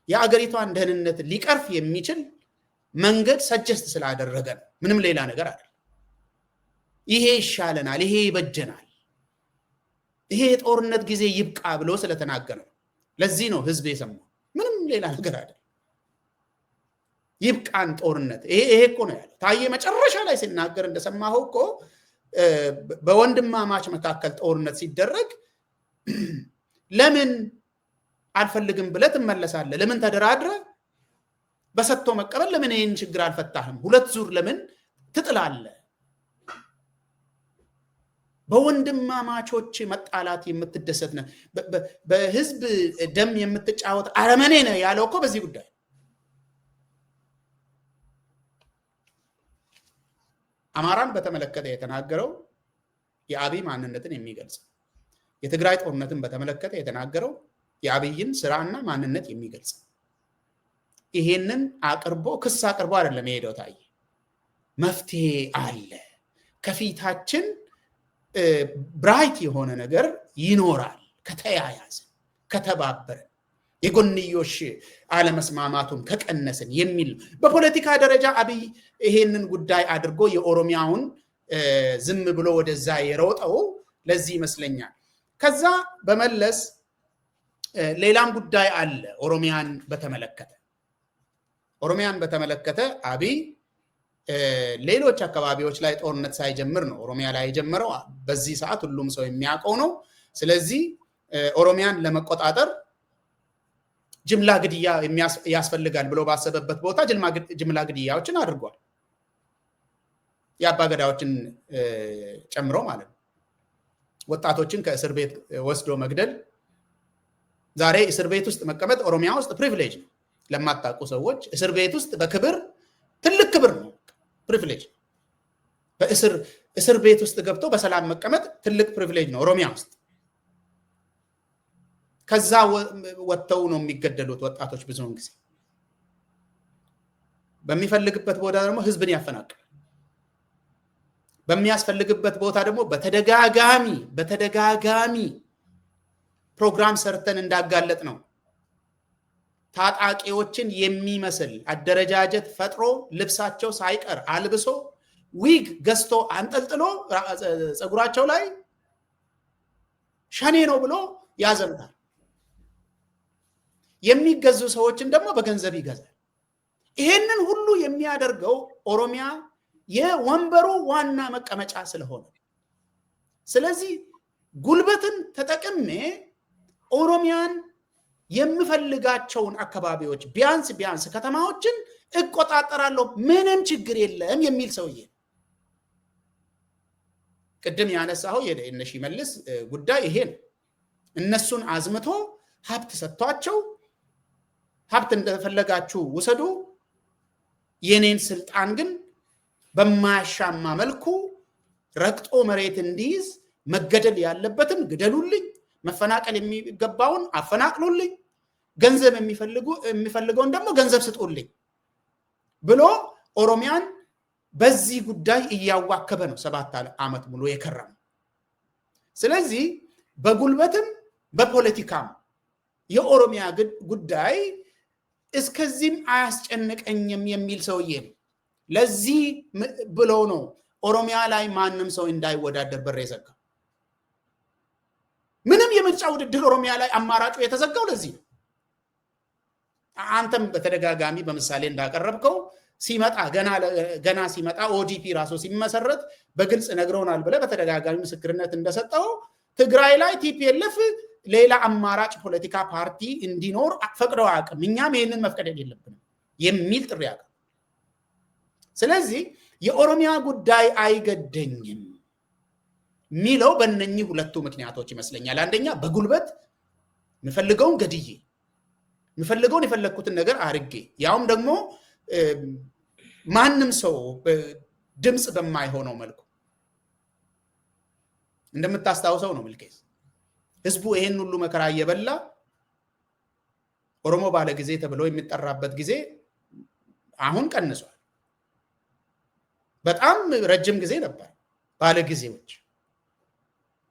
የአገሪቷን ደህንነት ሊቀርፍ የሚችል መንገድ ሰጀስት ስላደረገ ነው። ምንም ሌላ ነገር አይደለም። ይሄ ይሻለናል፣ ይሄ ይበጀናል፣ ይሄ የጦርነት ጊዜ ይብቃ ብሎ ስለተናገረ ነው። ለዚህ ነው ህዝብ የሰማው። ምንም ሌላ ነገር አይደለም። ይብቃን ጦርነት። ይሄ እኮ ነው ያለው ታየ መጨረሻ ላይ ሲናገር እንደሰማኸው እኮ በወንድማማች መካከል ጦርነት ሲደረግ ለምን አልፈልግም ብለህ ትመለሳለህ? ለምን ተደራድረ በሰጥቶ መቀበል ለምን ይሄን ችግር አልፈታህም? 2 ዙር ለምን ትጥላለህ? በወንድማማቾች መጣላት የምትደሰት ነው፣ በህዝብ ደም የምትጫወት አረመኔ ነው ያለው እኮ በዚህ ጉዳይ። አማራን በተመለከተ የተናገረው የአብይ ማንነትን የሚገልጽ፣ የትግራይ ጦርነትን በተመለከተ የተናገረው የአብይን ስራና ማንነት የሚገልጽ። ይሄንን አቅርቦ ክስ አቅርቦ አይደለም የሄደው ታየ። መፍትሄ አለ ከፊታችን፣ ብራይት የሆነ ነገር ይኖራል ከተያያዘ ከተባበረ የጎንዮሽ አለመስማማቱን ከቀነስን የሚል በፖለቲካ ደረጃ አብይ ይሄንን ጉዳይ አድርጎ የኦሮሚያውን ዝም ብሎ ወደዛ የሮጠው ለዚህ ይመስለኛል። ከዛ በመለስ ሌላም ጉዳይ አለ። ኦሮሚያን በተመለከተ አብይ ሌሎች አካባቢዎች ላይ ጦርነት ሳይጀምር ነው ኦሮሚያ ላይ የጀመረው። በዚህ ሰዓት ሁሉም ሰው የሚያውቀው ነው። ስለዚህ ኦሮሚያን ለመቆጣጠር ጅምላ ግድያ ያስፈልጋል ብሎ ባሰበበት ቦታ ጅምላ ግድያዎችን አድርጓል። የአባገዳዎችን ጨምሮ ማለት ነው። ወጣቶችን ከእስር ቤት ወስዶ መግደል። ዛሬ እስር ቤት ውስጥ መቀመጥ ኦሮሚያ ውስጥ ፕሪቪሌጅ ነው። ለማታውቁ ሰዎች እስር ቤት ውስጥ በክብር ትልቅ ክብር ነው፣ ፕሪቪሌጅ። በእስር ቤት ውስጥ ገብቶ በሰላም መቀመጥ ትልቅ ፕሪቪሌጅ ነው ኦሮሚያ ውስጥ። ከዛ ወጥተው ነው የሚገደሉት ወጣቶች ብዙውን ጊዜ። በሚፈልግበት ቦታ ደግሞ ህዝብን ያፈናቅላል። በሚያስፈልግበት ቦታ ደግሞ በተደጋጋሚ ፕሮግራም ሰርተን እንዳጋለጥ ነው ታጣቂዎችን የሚመስል አደረጃጀት ፈጥሮ ልብሳቸው ሳይቀር አልብሶ ዊግ ገዝቶ አንጠልጥሎ ፀጉራቸው ላይ ሸኔ ነው ብሎ ያዘምታል። የሚገዙ ሰዎችን ደግሞ በገንዘብ ይገዛል። ይሄንን ሁሉ የሚያደርገው ኦሮሚያ የወንበሩ ዋና መቀመጫ ስለሆነ፣ ስለዚህ ጉልበትን ተጠቅሜ ኦሮሚያን የምፈልጋቸውን አካባቢዎች ቢያንስ ከተማዎችን እቆጣጠራለሁ፣ ምንም ችግር የለም የሚል ሰውዬ። ቅድም ያነሳው የእነ ሽመልስ ጉዳይ ይሄ ነው። እነሱን አዝምቶ ሀብት ሰጥቷቸው ሀብት እንደፈለጋችሁ ውሰዱ፣ የኔን ስልጣን ግን በማያሻማ መልኩ ረግጦ መሬት እንዲይዝ፣ መገደል ያለበትን ግደሉልኝ፣ መፈናቀል የሚገባውን አፈናቅሉልኝ፣ ገንዘብ የሚፈልገውን ደግሞ ገንዘብ ስጡልኝ ብሎ ኦሮሚያን በዚህ ጉዳይ እያዋከበ ነው 7 ዓመት ሙሉ የከረመው። ስለዚህ በጉልበትም በፖለቲካም የኦሮሚያ ጉዳይ እስከዚህም አያስጨንቀኝም የሚል ሰውዬ ነው። ለዚህ ብሎ ነው ኦሮሚያ ላይ ማንም ሰው እንዳይወዳደር በር የዘጋው። ምንም የምርጫ ውድድር ኦሮሚያ ላይ አማራጩ የተዘጋው ለዚህ ነው። አንተም በተደጋጋሚ በምሳሌ እንዳቀረብከው ሲመጣ ገና ሲመጣ ኦዲፒ ራሱ ሲመሰረት በግልጽ ነግረውናል ብለህ በተደጋጋሚ ምስክርነት እንደሰጠው ትግራይ ላይ ቲፒኤልኤፍ ሌላ አማራጭ ፖለቲካ ፓርቲ እንዲኖር ፈቅደው አያውቅም። እኛም ይህንን መፍቀድ የለብንም የሚል ጥሪ አቀረበ። ስለዚህ የኦሮሚያ ጉዳይ አይገደኝም ሚለው በእነኚህ ሁለቱ ምክንያቶች ይመስለኛል። አንደኛ በጉልበት የምፈልገውን ገድዬ የምፈልገውን የፈለግኩትን ነገር አርጌ ያውም ደግሞ ማንም ሰው ድምፅ በማይሆነው መልኩ እንደምታስታውሰው ነው ምልኬስ ህዝቡ ይሄን ሁሉ መከራ እየበላ ኦሮሞ ባለ ጊዜ ተብሎ የሚጠራበት ጊዜ አሁን ቀንሷል። በጣም ረጅም ጊዜ ነበር ባለ ጊዜዎች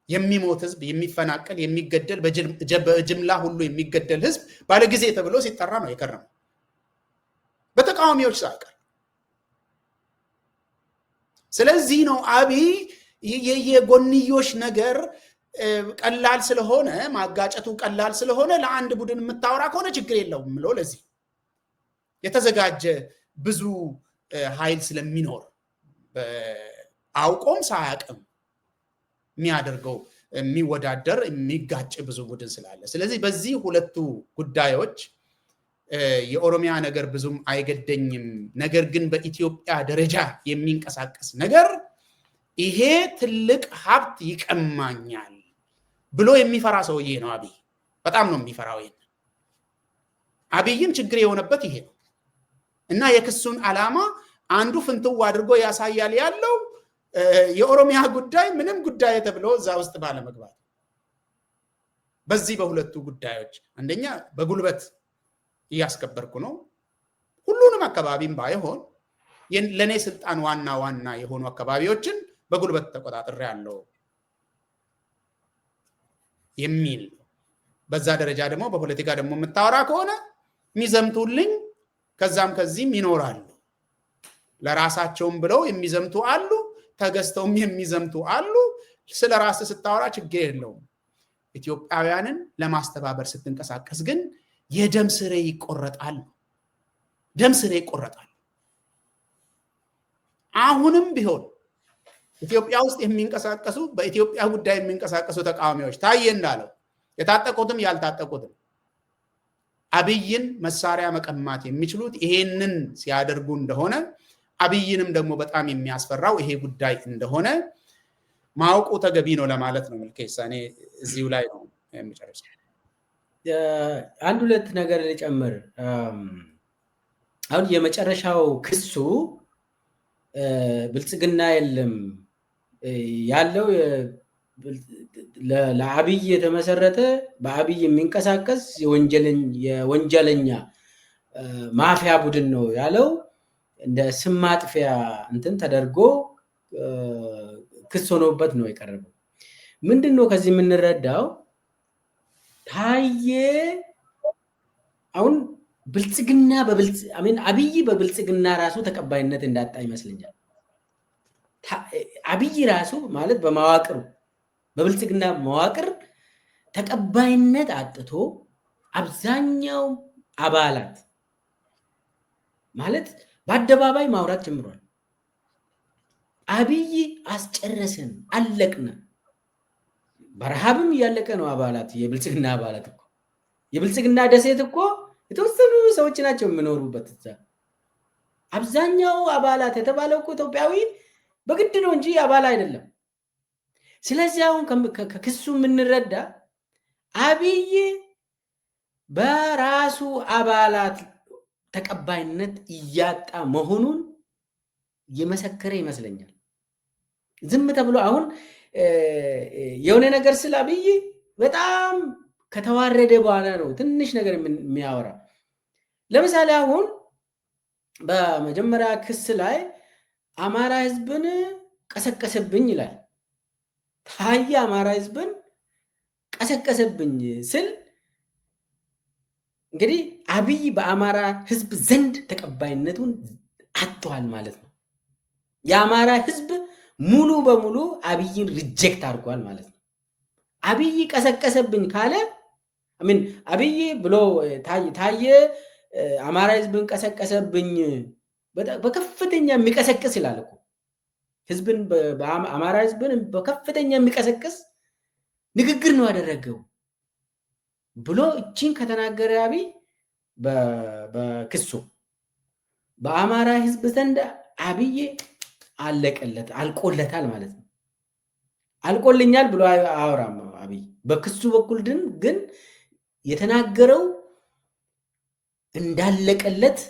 የሚሞት ህዝብ፣ የሚፈናቀል፣ የሚገደል፣ በጅምላ ሁሉ የሚገደል ህዝብ ባለ ጊዜ ተብሎ ሲጠራ ነው የከረመው በተቃዋሚዎች ሳይቀር። ስለዚህ ነው አብይ የጎንዮሽ ነገር ቀላል ስለሆነ ማጋጨቱ ቀላል ስለሆነ ለአንድ ቡድን የምታወራ ከሆነ ችግር የለውም ብሎ ለዚህ የተዘጋጀ ብዙ ኃይል ስለሚኖር አውቆም ሳያቅም የሚያደርገው የሚወዳደር የሚጋጭ ብዙ ቡድን ስላለ፣ ስለዚህ በዚህ ሁለቱ ጉዳዮች የኦሮሚያ ነገር ብዙም አይገደኝም፣ ነገር ግን በኢትዮጵያ ደረጃ የሚንቀሳቀስ ነገር ይሄ ትልቅ ሀብት ይቀማኛል ብሎ የሚፈራ ሰውዬ ነው አብይ። በጣም ነው የሚፈራው። ይሄን አብይን ችግር የሆነበት ይሄ ነው እና የክሱን ዓላማ አንዱ ፍንትው አድርጎ ያሳያል ያለው የኦሮሚያ ጉዳይ ምንም ጉዳይ ተብሎ እዛ ውስጥ ባለመግባት በዚህ በሁለቱ ጉዳዮች አንደኛ በጉልበት እያስከበርኩ ነው፣ ሁሉንም አካባቢም ባይሆን ለኔ ስልጣን ዋና የሆኑ አካባቢዎችን በጉልበት ተቆጣጥሬ ያለው የሚል በዛ ደረጃ ደግሞ በፖለቲካ ደግሞ የምታወራ ከሆነ የሚዘምቱልኝ ከዛም ከዚህም ይኖራሉ። ለራሳቸውም ብለው የሚዘምቱ አሉ፣ ተገዝተውም የሚዘምቱ አሉ። ስለ ራስ ስታወራ ችግር የለውም። ኢትዮጵያውያንን ለማስተባበር ስትንቀሳቀስ ግን የደም ስሬ ይቆረጣል። ደም ስሬ ይቆረጣል። አሁንም ቢሆን ኢትዮጵያ ውስጥ የሚንቀሳቀሱ በኢትዮጵያ ጉዳይ የሚንቀሳቀሱ ተቃዋሚዎች ታየ እንዳለው የታጠቁትም ያልታጠቁትም አብይን መሳሪያ መቀማት የሚችሉት ይሄንን ሲያደርጉ እንደሆነ አብይንም ደግሞ በጣም የሚያስፈራው ይሄ ጉዳይ እንደሆነ ማወቁ ተገቢ ነው ለማለት ነው። መልኬሳ እኔ እዚሁ ላይ ነው የሚጨርሰው። አንድ ሁለት ነገር ልጨምር። አሁን የመጨረሻው ክሱ ብልጽግና የለም ያለው ለአብይ የተመሰረተ በአብይ የሚንቀሳቀስ የወንጀለኛ ማፊያ ቡድን ነው ያለው እንደ ስም ማጥፊያ እንትን ተደርጎ ክስ ሆኖበት ነው የቀረበው። ምንድነው ከዚህ የምንረዳው? ታየ አሁን ብልጽግና አብይ በብልጽግና ራሱ ተቀባይነት እንዳጣ ይመስለኛል። አብይ ራሱ ማለት በመዋቅሩ በብልጽግና መዋቅር ተቀባይነት አጥቶ አብዛኛው አባላት ማለት በአደባባይ ማውራት ጀምሯል። አብይ አስጨረሰን፣ አለቅነ። በረሃብም እያለቀ ነው። አባላት የብልጽግና አባላት እኮ የብልጽግና ደሴት እኮ የተወሰኑ ሰዎች ናቸው የሚኖሩበት። አብዛኛው አባላት የተባለው እኮ ኢትዮጵያዊ በግድ ነው እንጂ አባል አይደለም። ስለዚህ አሁን ከክሱ የምንረዳ አብይ በራሱ አባላት ተቀባይነት እያጣ መሆኑን የመሰከረ ይመስለኛል። ዝም ተብሎ አሁን የሆነ ነገር ስለ አብይ በጣም ከተዋረደ በኋላ ነው ትንሽ ነገር የሚያወራ። ለምሳሌ አሁን በመጀመሪያ ክስ ላይ አማራ ህዝብን ቀሰቀሰብኝ ይላል። ታየ አማራ ህዝብን ቀሰቀሰብኝ ስል እንግዲህ አብይ በአማራ ህዝብ ዘንድ ተቀባይነቱን አጥቷል ማለት ነው። የአማራ ህዝብ ሙሉ በሙሉ አብይን ሪጀክት አድርጓል ማለት ነው። አብይ ቀሰቀሰብኝ ካለ አብይ ብሎ ታየ አማራ ህዝብን ቀሰቀሰብኝ በከፍተኛ የሚቀሰቅስ ይላል እኮ ህዝብን አማራ ህዝብን በከፍተኛ የሚቀሰቅስ ንግግር ነው ያደረገው ብሎ እቺን ከተናገረ አብይ በክሱ በአማራ ህዝብ ዘንድ አብይ አለቀለት አልቆለታል ማለት ነው። አልቆልኛል ብሎ አወራም አብይ። በክሱ በኩል ግን የተናገረው እንዳለቀለት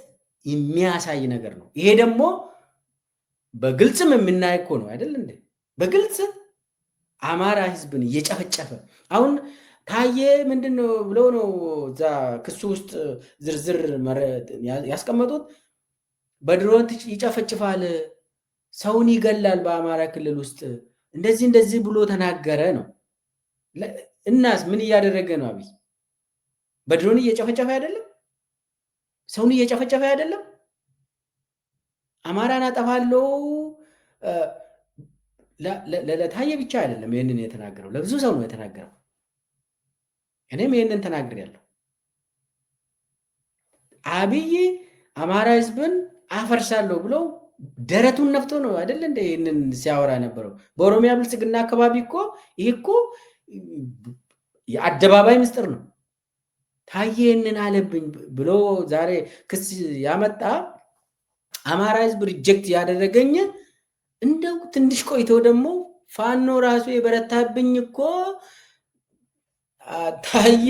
የሚያሳይ ነገር ነው። ይሄ ደግሞ በግልጽም የምናይ እኮ ነው አይደል እንዴ? በግልጽ አማራ ህዝብን እየጨፈጨፈ አሁን ታየ ምንድነው ብለው ነው እዛ ክሱ ውስጥ ዝርዝር ያስቀመጡት። በድሮን ይጨፈጭፋል፣ ሰውን ይገላል በአማራ ክልል ውስጥ እንደዚህ ብሎ ተናገረ ነው። እናስ ምን እያደረገ ነው አብይ? በድሮን እየጨፈጨፈ አይደለም? ሰውን እየጨፈጨፈ አይደለም? አማራን አጠፋለሁ ለታየ ብቻ አይደለም ይህንን የተናገረው፣ ለብዙ ሰው ነው የተናገረው። እኔም ይህንን ተናግሬያለሁ። አብይ አማራ ህዝብን አፈርሳለሁ ብሎ ደረቱን ነፍቶ ነው አይደል እንደ ይህንን ሲያወራ ነበረው። በኦሮሚያ ብልጽግና አካባቢ እኮ ይህ እኮ የአደባባይ ምስጢር ነው። ታየ ይህንን አለብኝ ብሎ ዛሬ ክስ ያመጣ አማራ ህዝብ ሪጀክት ያደረገኝ እንደው ትንሽ ቆይቶ ደግሞ ፋኖ ራሱ የበረታብኝ እኮ ታየ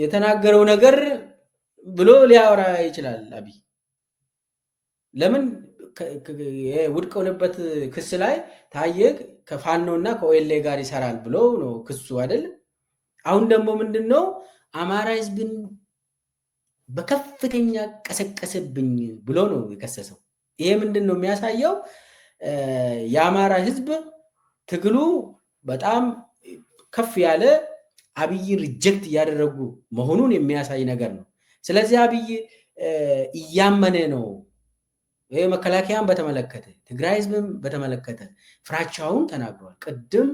የተናገረው ነገር ብሎ ሊያወራ ይችላል አብይ። ለምን ውድቅ ሆነበት ክስ ላይ ታየ ከፋኖና ከኦኤልኤ ጋር ይሰራል ብሎ ነው ክሱ አይደል? አሁን ደግሞ ምንድነው አማራ ህዝብን በከፍተኛ ቀሰቀሰብኝ ብሎ ነው የከሰሰው። ይሄ ምንድነው የሚያሳየው? የአማራ ህዝብ ትግሉ በጣም ከፍ ያለ አብይን ሪጀክት እያደረጉ መሆኑን የሚያሳይ ነገር ነው። ስለዚህ አብይ እያመነ ነው። ይሄ መከላከያን በተመለከተ ትግራይ ህዝብን በተመለከተ ፍራቻውን ተናግሯል። ቅድም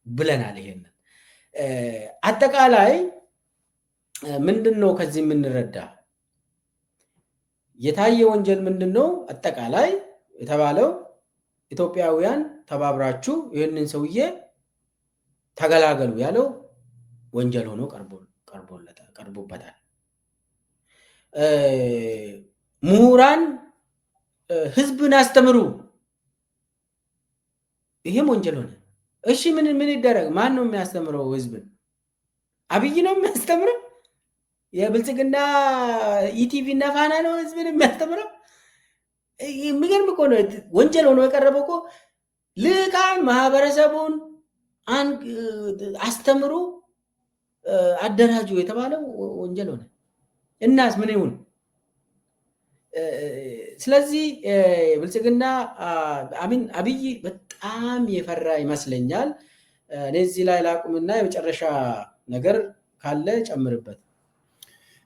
ብለናል። ይሄንን አጠቃላይ ምንድነው ከዚህ የምንረዳ የታየ ወንጀል ምንድነው? አጠቃላይ የተባለው ኢትዮጵያውያን ተባብራችሁ ይህንን ሰውዬ ተገላገሉ ያለው ወንጀል ሆኖ ቀርቦበታል። ምሁራን ህዝብን አስተምሩ፣ ይሄም ወንጀል ሆነ። እሺ ምን ይደረግ? ማን ነው የሚያስተምረው ህዝብን? አብይ ነው የሚያስተምረው? የብልጽግና ኢቲቪ እና ፋና ነው ህዝብን የሚያስተምረው? የሚገርም እኮ ነው። ወንጀል ሆኖ የቀረበው እኮ ልቃን ማህበረሰቡን አስተምሩ፣ አደራጁ የተባለው ወንጀል ሆነ። እናስ ምን ይሁን? ስለዚህ ብልጽግና አብይ በጣም የፈራ ይመስለኛል። እኔ እዚህ ላይ ላቁምና የመጨረሻ ነገር ካለ ጨምርበት።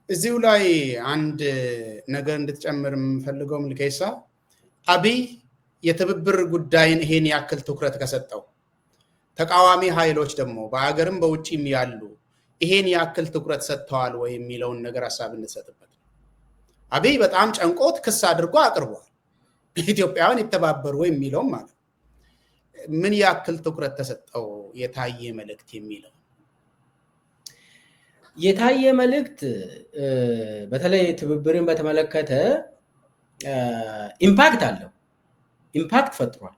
እዚሁ ላይ አንድ ነገር እንድትጨምር የምፈልገው ምልኬሳ፣ አብይ የትብብር ጉዳይን ይሄን ያክል ትኩረት ከሰጠው ተቃዋሚ ኃይሎች ደግሞ በአገርም በውጭም ያሉ ይሄን ያክል ትኩረት ሰጥተዋል ወይ የሚለውን ነገር ሀሳብ እንሰጥበት። አብይ በጣም ጨንቆት ክስ አድርጎ አቅርቧል። ኢትዮጵያውያን የተባበሩ ወይ የሚለውም ማለት ምን ያክል ትኩረት ተሰጠው የታየ መልእክት የሚለው? የታየ መልእክት በተለይ ትብብርን በተመለከተ ኢምፓክት አለው፣ ኢምፓክት ፈጥሯል።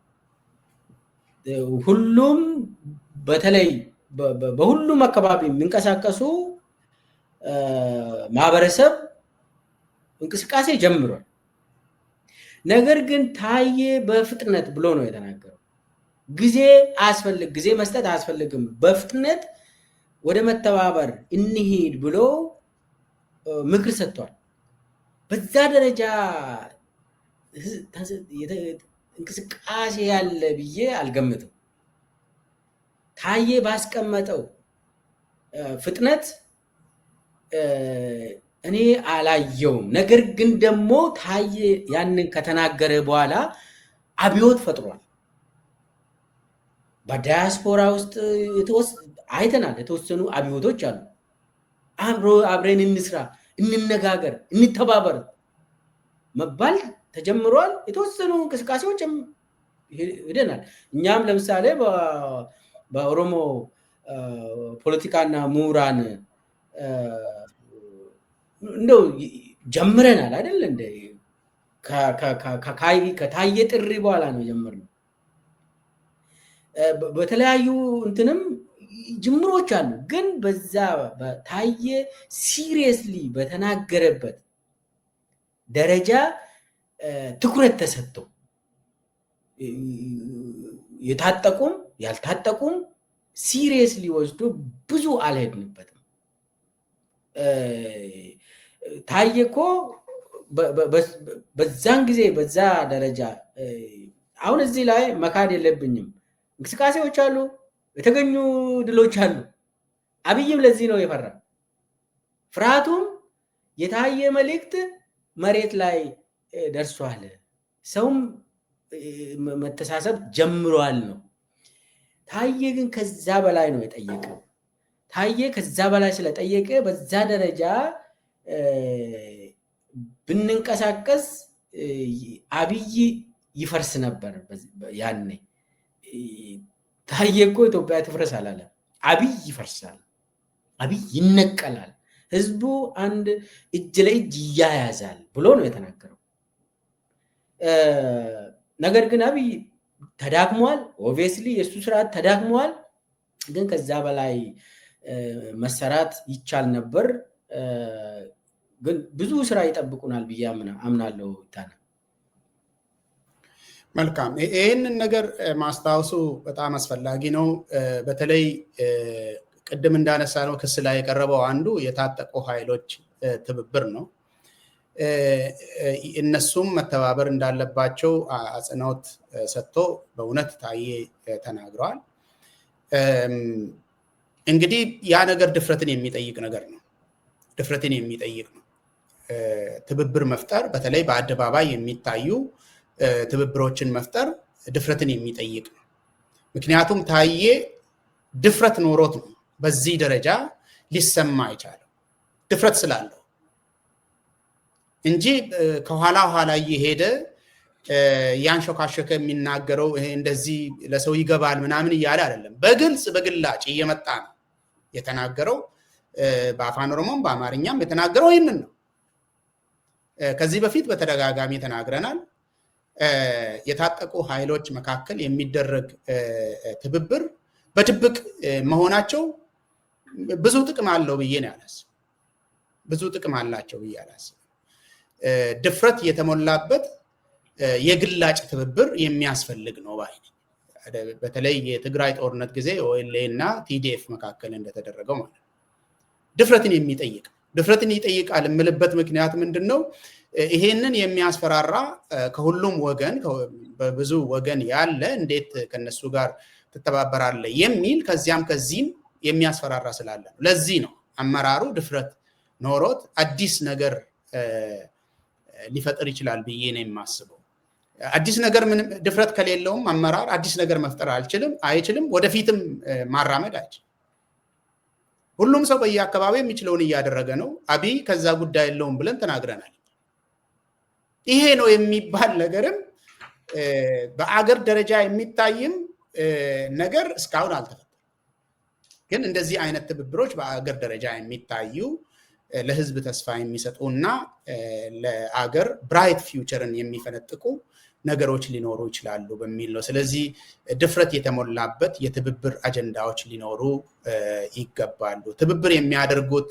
ሁሉም በተለይ በሁሉም አካባቢ የሚንቀሳቀሱ ማህበረሰብ እንቅስቃሴ ጀምሯል። ነገር ግን ታየ በፍጥነት ብሎ ነው የተናገረው። ጊዜ መስጠት አያስፈልግም፣ በፍጥነት ወደ መተባበር እንሂድ ብሎ ምክር ሰጥቷል። በዛ ደረጃ እንቅስቃሴ ያለ ብዬ አልገምትም። ታየ ባስቀመጠው ፍጥነት እኔ አላየውም። ነገር ግን ደግሞ ታየ ያንን ከተናገረ በኋላ አብዮት ፈጥሯል። በዳያስፖራ ውስጥ አይተናል። የተወሰኑ አብዮቶች አሉ። አብረን እንስራ፣ እንነጋገር፣ እንተባበር መባል ተጀምሯል። የተወሰኑ እንቅስቃሴዎች ሄደናል። እኛም ለምሳሌ በኦሮሞ ፖለቲካና ምሁራን እንደው ጀምረናል አይደል? እንደ ከታየ ጥሪ በኋላ ነው ጀመርነው። በተለያዩ እንትንም ጅምሮች አሉ። ግን በዛ ታየ ሲሪየስሊ በተናገረበት ደረጃ ትኩረት ተሰጥቶ የታጠቁም ያልታጠቁም ሲሪየስሊ ወስዶ ብዙ አልሄድንበትም። ታየ እኮ በዛን ጊዜ በዛ ደረጃ አሁን እዚህ ላይ መካድ የለብኝም። እንቅስቃሴዎች አሉ፣ የተገኙ ድሎች አሉ። አብይም ለዚህ ነው የፈራ። ፍርሃቱም የታየ መልእክት መሬት ላይ ደርሷል፣ ሰውም መተሳሰብ ጀምሯል ነው። ታየ ግን ከዛ በላይ ነው የጠየቀው። ታየ ከዛ በላይ ስለጠየቀ በዛ ደረጃ ብንንቀሳቀስ አብይ ይፈርስ ነበር። ያኔ ታየ እኮ ኢትዮጵያ ትፍረስ አላለም። አብይ ይፈርሳል፣ አብይ ይነቀላል፣ ህዝቡ አንድ እጅ ለእጅ ይያያዛል ብሎ ነው የተናገረው። ነገር ግን አብይ ተዳክሟል። ኦብቪየስሊ የእሱ ስርዓት ተዳክሟል። ግን ከዛ በላይ መሰራት ይቻል ነበር። ግን ብዙ ስራ ይጠብቁናል ብዬ አምናለሁ። ይታና መልካም። ይህንን ነገር ማስታወሱ በጣም አስፈላጊ ነው። በተለይ ቅድም እንዳነሳ ነው ክስ ላይ የቀረበው አንዱ የታጠቁ ኃይሎች ትብብር ነው። እነሱም መተባበር እንዳለባቸው አጽንኦት ሰጥቶ በእውነት ታየ ተናግረዋል። እንግዲህ ያ ነገር ድፍረትን የሚጠይቅ ነገር ነው። ድፍረትን የሚጠይቅ ነው። ትብብር መፍጠር፣ በተለይ በአደባባይ የሚታዩ ትብብሮችን መፍጠር ድፍረትን የሚጠይቅ ነው። ምክንያቱም ታየ ድፍረት ኖሮት ነው በዚህ ደረጃ ሊሰማ አይቻልም። ድፍረት ስላለው እንጂ ከኋላ ኋላ እየሄደ ያንሾካሾከ የሚናገረው ይሄ እንደዚህ ለሰው ይገባል ምናምን እያለ አይደለም። በግልጽ በግላጭ እየመጣ ነው የተናገረው። በአፋን ኦሮሞም በአማርኛም የተናገረው ይህንን ነው። ከዚህ በፊት በተደጋጋሚ ተናግረናል። የታጠቁ ኃይሎች መካከል የሚደረግ ትብብር በድብቅ መሆናቸው ብዙ ጥቅም አለው ብዬ ነው ያላስብ። ብዙ ጥቅም አላቸው ብዬ አላስብ። ድፍረት የተሞላበት የግላጭ ትብብር የሚያስፈልግ ነው ባይ ነኝ። በተለይ የትግራይ ጦርነት ጊዜ ኦኤልኤ እና ቲዲኤፍ መካከል እንደተደረገው ማለት ነው። ድፍረትን ይጠይቃል የምልበት ምክንያት ምንድነው? ይሄንን የሚያስፈራራ ከሁሉም ወገን በብዙ ወገን ያለ እንዴት ከነሱ ጋር ትተባበራለህ የሚል ከዚያም ከዚህም የሚያስፈራራ ስላለ ነው። ለዚህ ነው አመራሩ ድፍረት ኖሮት አዲስ ነገር ሊፈጥር ይችላል ብዬ ነው የማስበው። አዲስ ነገር ምንም ድፍረት ከሌለውም አመራር አዲስ ነገር መፍጠር አይችልም፣ ወደፊትም ማራመድ አይችልም። ሁሉም ሰው በየአካባቢው የሚችለውን እያደረገ ነው። አብይ ከዛ ጉዳይ የለውም ብለን ተናግረናል። ይሄ ነው የሚባል ነገርም በአገር ደረጃ የሚታይም ነገር እስካሁን አልተፈጠረም። ግን እንደዚህ አይነት ትብብሮች በአገር ደረጃ የሚታዩ ለህዝብ ተስፋ የሚሰጡና ለአገር ብራይት ፊውቸርን የሚፈነጥቁ ነገሮች ሊኖሩ ይችላሉ በሚል ነው። ስለዚህ ድፍረት የተሞላበት የትብብር አጀንዳዎች ሊኖሩ ይገባሉ። ትብብር የሚያደርጉት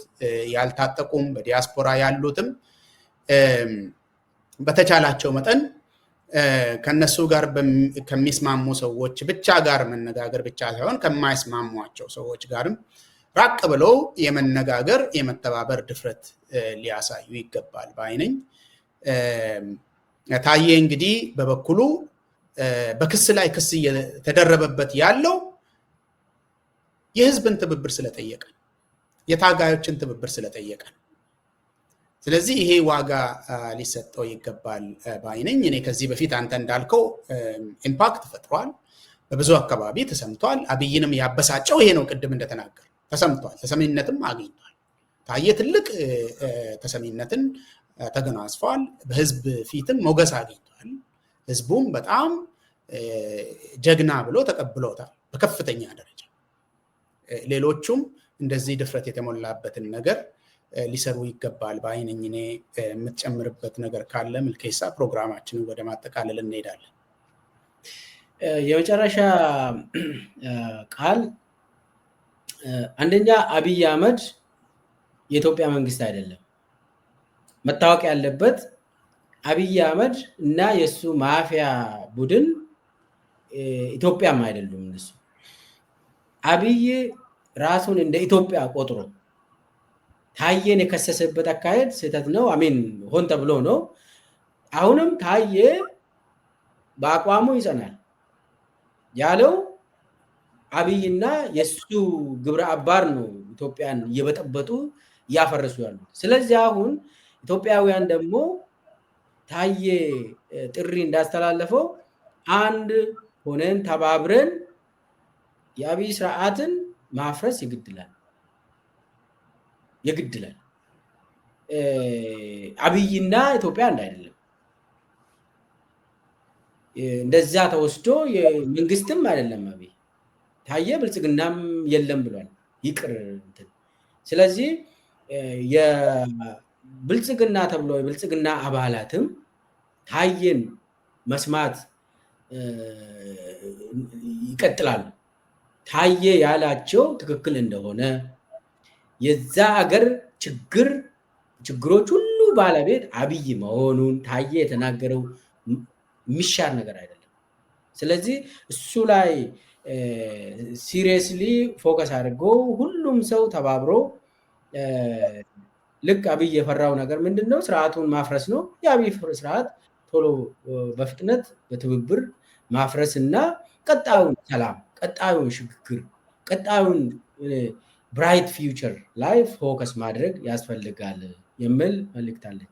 ያልታጠቁም በዲያስፖራ ያሉትም በተቻላቸው መጠን ከነሱ ጋር ከሚስማሙ ሰዎች ብቻ ጋር መነጋገር ብቻ ሳይሆን ከማይስማሟቸው ሰዎች ጋርም ራቅ ብለው የመነጋገር የመተባበር ድፍረት ሊያሳዩ ይገባል ባይነኝ። ታዬ እንግዲህ በበኩሉ በክስ ላይ ክስ እየተደረበበት ያለው የህዝብን ትብብር ስለጠየቀ፣ የታጋዮችን ትብብር ስለጠየቀ። ስለዚህ ይሄ ዋጋ ሊሰጠው ይገባል ባይነኝ። እኔ ከዚህ በፊት አንተ እንዳልከው ኢምፓክት ፈጥሯል፣ በብዙ አካባቢ ተሰምቷል። አብይንም ያበሳጨው ይሄ ነው። ቅድም እንደተናገር ተሰምቷል፣ ተሰሚነትም አግኝቷል። ታዬ ትልቅ ተሰሚነትን ተገናጽፏል፣ በህዝብ ፊትም ሞገስ አግኝቷል። ህዝቡም በጣም ጀግና ብሎ ተቀብሎታል በከፍተኛ ደረጃ። ሌሎቹም እንደዚህ ድፍረት የተሞላበትን ነገር ሊሰሩ ይገባል ባይነኝ። እኔ የምትጨምርበት ነገር ካለ ምልኬሳ፣ ፕሮግራማችንን ወደ ማጠቃለል እንሄዳለን። የመጨረሻ ቃል፣ አንደኛ አብይ አህመድ የኢትዮጵያ መንግስት አይደለም። መታወቅ ያለበት አብይ አህመድ እና የሱ ማፊያ ቡድን ኢትዮጵያም አይደሉም። እነሱ አብይ ራሱን እንደ ኢትዮጵያ ቆጥሮ ታዬን የከሰሰበት አካሄድ ስህተት ነው። አሜን፣ ሆን ተብሎ ነው። አሁንም ታዬ በአቋሙ ይጸናል ያለው አብይና የሱ ግብረ አባር ነው ኢትዮጵያን እየበጠበጡ እያፈረሱ ያሉት። ስለዚህ አሁን ኢትዮጵያውያን ደግሞ ታዬ ጥሪ እንዳስተላለፈው አንድ ሆነን ተባብረን የአብይ ስርዓትን ማፍረስ ይግድላል። አብይና ኢትዮጵያ አንድ አይደለም። እንደዛ ተወስዶ የመንግስትም አይደለም አብይ። ታዬ ብልጽግናም የለም ብሏል፣ ይቅር እንትን። ስለዚህ የብልጽግና ተብሎ የብልጽግና አባላትም ታዬን መስማት ይቀጥላሉ። ታዬ ያላቸው ትክክል እንደሆነ የዛ አገር ችግሮች ሁሉ ባለቤት አብይ መሆኑን ታዬ የተናገረው የሚሻር ነገር አይደለም። ስለዚህ እሱ ላይ ሲሪየስሊ ፎከስ አድርገው ሁሉም ሰው ተባብሮ ልክ አብይ የፈራው ነገር ምንድነው? ስርዓቱን ማፍረስ ነው። የአብይ ስርዓት ቶሎ በፍጥነት በትብብር ማፍረስ እና ቀጣዩን ሰላም፣ ቀጣዩን ሽግግር፣ ቀጣዩን ብራይት ፊውቸር ላይ ፎከስ ማድረግ ያስፈልጋል የሚል መልእክት አለኝ።